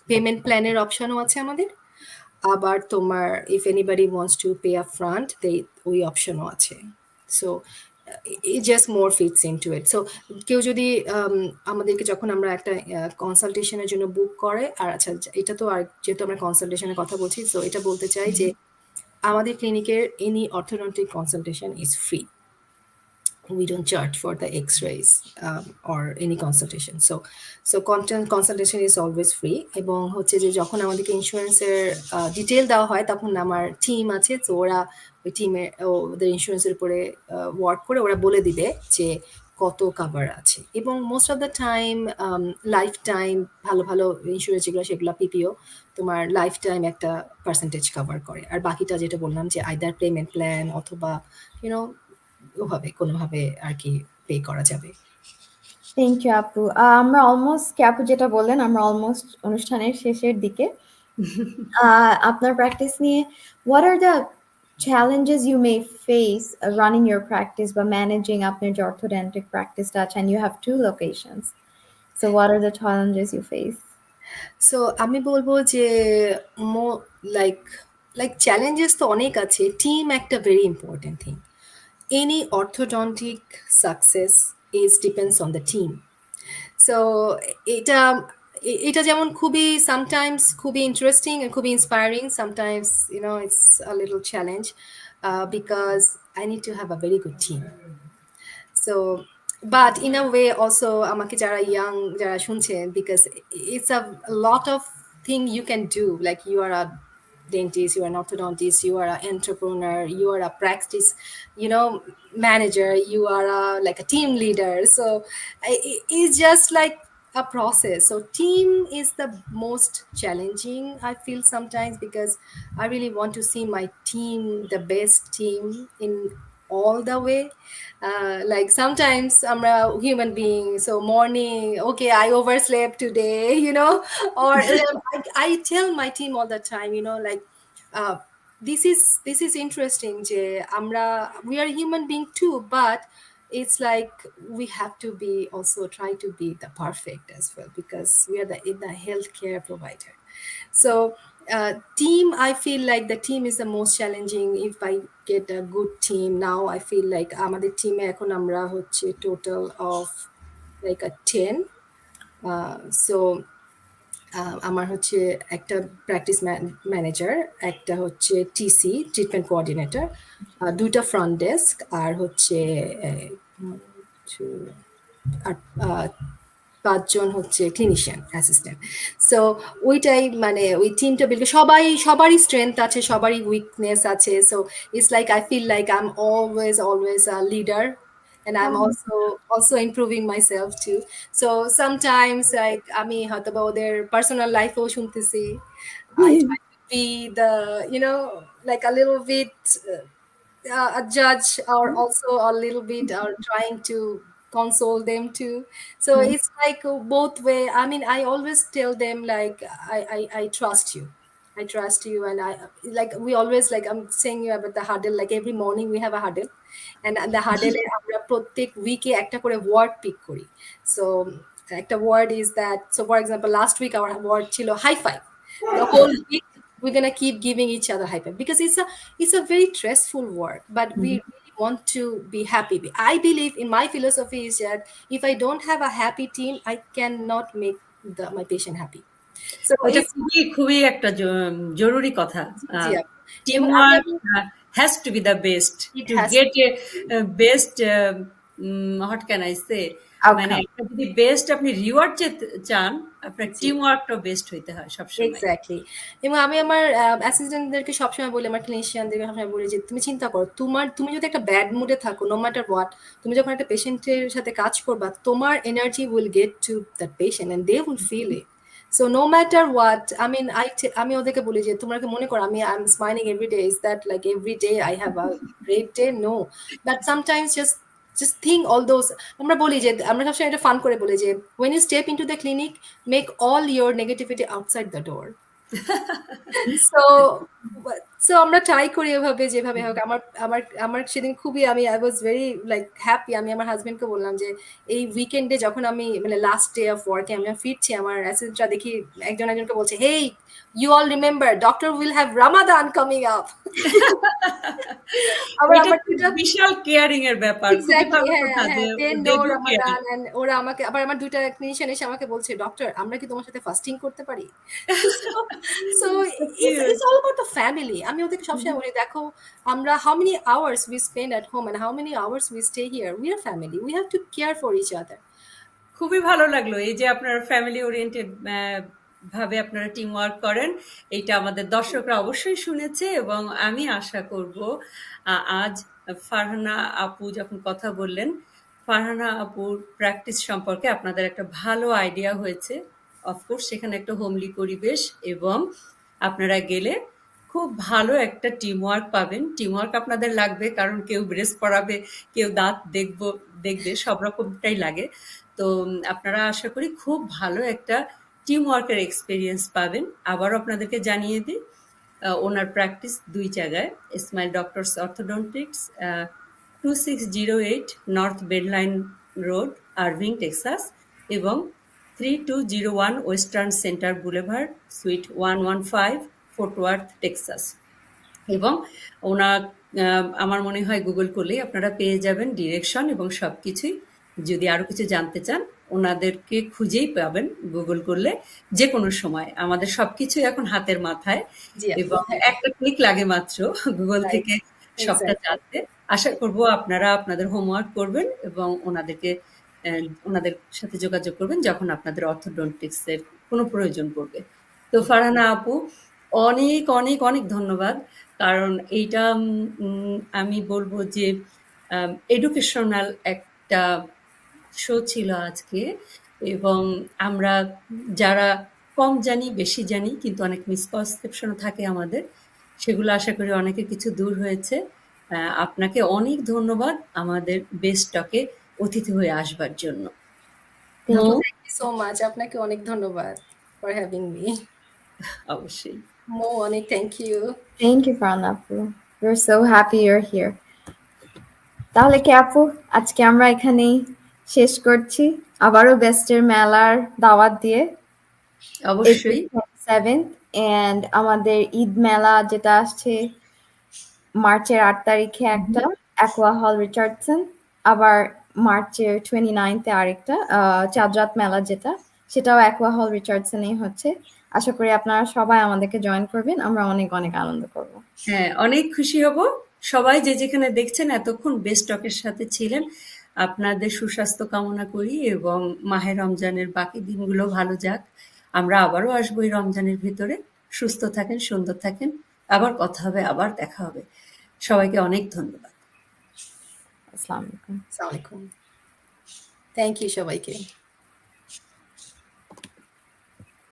পেমেন্ট প্ল্যানের অপশনও আছে আমাদের। আবার তোমার if anybody wants to pay upfront ওই অপশনও আছে। So it just more fits into it. So কেউ যদি আমাদেরকে যখন আমরা একটা কনসালটেশনের জন্য বুক করে, আর আচ্ছা এটা তো আর যেহেতু আমরা কনসালটেশনের কথা বলছি, সো এটা বলতে চাই যে আমাদের ক্লিনিকের any orthodontic consultation is free. We don't charge for the x-rays or any consultation. So consultation is always free. এবং হচ্ছে যে যখন আমাদেরকে ইন্স্যুরেন্সের ডিটেল দেওয়া হয় তখন আমার টিম আছে, তো ওরা ওই টিমে ওদের ইন্স্যুরেন্সের উপরে ওয়ার্ক করে ওরা বলে দিবে যে কত কাভার আছে। এবং most of the time life time ভালো ভালো ইন্স্যুরেন্স যেগুলো সেগুলো পিপিও তোমার লাইফ টাইম একটা পার্সেন্টেজ কভার করে। আর বাকিটা যেটা বললাম যে আইদার পেমেন্ট প্ল্যান অথবা ইউনো ওভাবে কোনোভাবে আর কি পে করা যাবে। থ্যাংক ইউ আপু। আমরা অলমোস্ট, আপু যেটা বললেন, আমরা অলমোস্ট অনুষ্ঠানের শেষের দিকে। আপনার প্র্যাকটিস নিয়ে what are the challenges you may face running your practice বা managing আপনার যে orthodontic practice আছে, and you have 2 locations. So what are the challenges you face? So আমি বলবো যে লাইক চ্যালেঞ্জেস তো অনেক আছে। টিম একটা very important thing. Any orthodontic success depends on the team. So এটা এটা যেমন খুবই সামটাইমস খুবই ইন্টারেস্টিং and খুবই inspiring, sometimes it's a little challenge because I need to have a very good team. So but in a way also আমাকে যারা যারা শুনছেন, because it's a lot of thing you can do, like you are a dentist, you are an orthodontist, you are an entrepreneur, you are a practice, manager, you are like a team leader. So it's just like a process. So team is the most challenging, I feel sometimes, because I really want to see my team, the best team in all the way. Like sometimes I'm a human being, so morning, okay, I overslept today, or I tell my team all the time, like uh, this is interesting যে আমরা we are human being too, but it's like we have to be also try to be the perfect as well, because we are the healthcare provider. So team, I feel like the team is the most challenging. If I get a good team now, I feel like আমাদের টিমে এখন আমরা হচ্ছে total of like a 10. So আমার হচ্ছে একটা practice manager, একটা হচ্ছে টিসি ট্রিটমেন্ট কোঅর্ডিনেটর, দুইটা ফ্রন্ট ডেস্ক, আর হচ্ছে one, two, আর 5 জন হচ্ছে ক্লিনিশিয়ান অ্যাসিস্ট্যান্ট। সো ওইটাই মানে ওই টিমটা বিল্ড, সবারই স্ট্রেংথ আছে, সবারই উইকনেস আছে। So it's like I feel like I am always a leader, and I'm also improving myself too. So sometimes like আমি হয়তো বা ওদের পার্সোনাল লাইফেও শুনতেছি, I try to be the like a little bit a judge, or also a little bit or trying to console them too. So it's like both way. I mean, I always tell them like I trust you. I trust you, and I like we always like I'm saying you about the huddle. Like every morning we have a huddle, and the huddle আমরা প্রত্যেক উইকে একটা করে word pick করি। So একটা word is that, so for example last week our word ছিল high five. The whole week we're gonna keep giving each other high five, because it's a very stressful work, but we really want to be happy. I believe in my philosophy is that if I don't have a happy team, I cannot make my patient happy. So এটা it's খুবই খুবই একটা জরুরি কথা। জি আপু। এবং teamwork has to be the best It to has get a best what can I say, মানে Outcome. একটা যদি বেস্ট আপনি রিওয়ার্ড চান, আপনার জি। টিমওয়ার্কটা বেস্ট হইতে হয় সবসময়। এক্স্যাক্টলি। এবং আমি আমার অ্যাসিস্ট্যান্টদেরকে সবসময় বলি, আমার ক্লিনিশিয়ানদেরকে সবসময় বলি যে তুমি চিন্তা করো, তুমি যদি একটা ব্যাড মুডে থাকো, নো ম্যাটার হোয়াট, তুমি যখন একটা পেশেন্টের সাথে কাজ করবা, তোমার energy will get to that patient and they will feel it. So no matter what, I mean আমি ওদেরকে বলি যে তোমরা কি মনে করো আমি I am smiling every day, is that like every day I have a great day? No, but sometimes just think all those, আমরা বলি যে আমরা সবসময় এটা ফান করে বলি যে when you step into the clinic, make all your negativity outside the door. so so আমরা ট্রাই করি এভাবে, যেভাবে হোক। আমার আমার আমার সেদিন খুবই I was very like happy. আমি আমার হাজবেন্ডকে বললাম যে এই উইকেন্ডে যখন আমি মানে লাস্ট ডে অফ ওয়ার্কে আমি ফিরছি, আমার অ্যাসিস্ট্যান্টরা দেখি একজনকে বলছে, hey you all remember doctor will have Ramadan coming up. বিশাল কেয়ারিং এর ব্যাপার। ওরা আমাকে আবার আমার দুইটা ক্লিনিশিয়ান এসে আমাকে বলছে, ডক্টর আমরা কি তোমার সাথে ফাস্টিং করতে পারি? So it's all about the family. আমি ওদেরকে সবসময় বলি, দেখো আমরা how many hours we spend at home and how many hours we stay here, we are family, we have to care for each other. খুবই ভালো লাগলো এই যে আপনার ফ্যামিলি ওরিয়েন্টেড ভাবে আপনারা টিম ওয়ার্ক করেন। এইটা আমাদের দর্শকরা অবশ্যই শুনেছে, এবং আমি আশা করব আজ ফারহানা আপু যখন কথা বললেন, ফারহানা আপুর প্র্যাকটিস সম্পর্কে আপনাদের একটা ভালো আইডিয়া হয়েছে। অফকোর্স সেখানে একটা হোমলি পরিবেশ, এবং আপনারা গেলে খুব ভালো একটা টিম ওয়ার্ক পাবেন। টিম ওয়ার্ক আপনাদের লাগবে, কারণ কেউ ব্রেস পড়াবে, কেউ দাঁত দেখবে, সব রকমটাই লাগে। তো আপনারা আশা করি খুব ভালো একটা টিম ওয়ার্কের এক্সপিরিয়েন্স পাবেন। আবারও আপনাদেরকে জানিয়ে দিই, ওনার প্র্যাকটিস 2 জায়গায়, Smile Doctors Orthodontics, 2608 North Beltline Road, Irving, Texas, এবং 3201 Western Center Boulevard, Suite 115, Fort Worth, Texas. এবং ওনার আমার মনে হয় গুগল করলেই আপনারা পেয়ে যাবেন ডিরেকশন এবং সবকিছুই। যদি আরো কিছু জানতে চান, ওনাদেরকে খুঁজেই পাবেন গুগল করলে যে কোনো সময়। আমাদের সবকিছু এখন হাতের মাথায়, এবং একটা ক্লিক লাগে মাত্র গুগল থেকে সবটা জানতে। আশা করব আপনারা আপনাদের হোমওয়ার্ক করবেন এবং ওনাদের সাথে যোগাযোগ করবেন যখন আপনাদের অর্থোডন্টিক্স এর কোনো প্রয়োজন পড়বে। তো ফারহানা আপু, অনেক, অনেক, অনেক ধন্যবাদ। কারণ এইটা আমি বলব যে এডুকেশনাল একটা শো ছিল আজকে এবং আমরা যারা কম জানি, বেশি জানি কিন্তু অনেক মিসকনসেপশন থাকে আমাদের। সেগুলো আশা করি অনেকের কিছু দূর হয়েছে। আপনাকে অনেক ধন্যবাদ আমাদের বেস্ট টকে অতিথি হয়ে আসবার জন্য। Thank Mou? you. Thank you so much. আপনাকে অনেক ধন্যবাদ ফর হ্যাভিং মি। অবশ্যই। মৌ, অনেক thank you. Thank you, Farhana আপু। We're so happy you're here. তাহলে কি আপু আজকে আমরা এখানেই শেষ করছি, আবারও বেস্টের মেলার দাওয়াত দিয়ে অবশ্যই। April 27th and আমাদের ঈদ মেলা যেটা আসছে মার্চের 8 তারিখে একটা অ্যাকোয়া হল রিচার্ডসন, আবার মার্চের 29th-এ আরেকটা চাঁদরাত মেলা যেটা, সেটাও অ্যাকোয়া হল রিচার্ডসনেই হচ্ছে। আশা করি আপনারা সবাই আমাদেরকে জয়েন করবেন, আমরা অনেক অনেক আনন্দ করব। হ্যাঁ, অনেক খুশি হব। সবাই যে যেখানে দেখছেন এতক্ষণ বেস্ট টকের সাথে ছিলেন। আপনাদের সুস্বাস্থ্য কামনা করি এবং মাহে রমজানের বাকি দিনগুলো ভালো যাক। আমরা আবারও আসবো এই রমজানের ভিতরে। সুস্থ থাকেন, সুন্দর থাকেন। আবার কথা হবে, আবার দেখা হবে। সবাইকে অনেক ধন্যবাদ। আসসালামু আলাইকুম। আসসালামু আলাইকুম। থ্যাংক ইউ সবাইকে।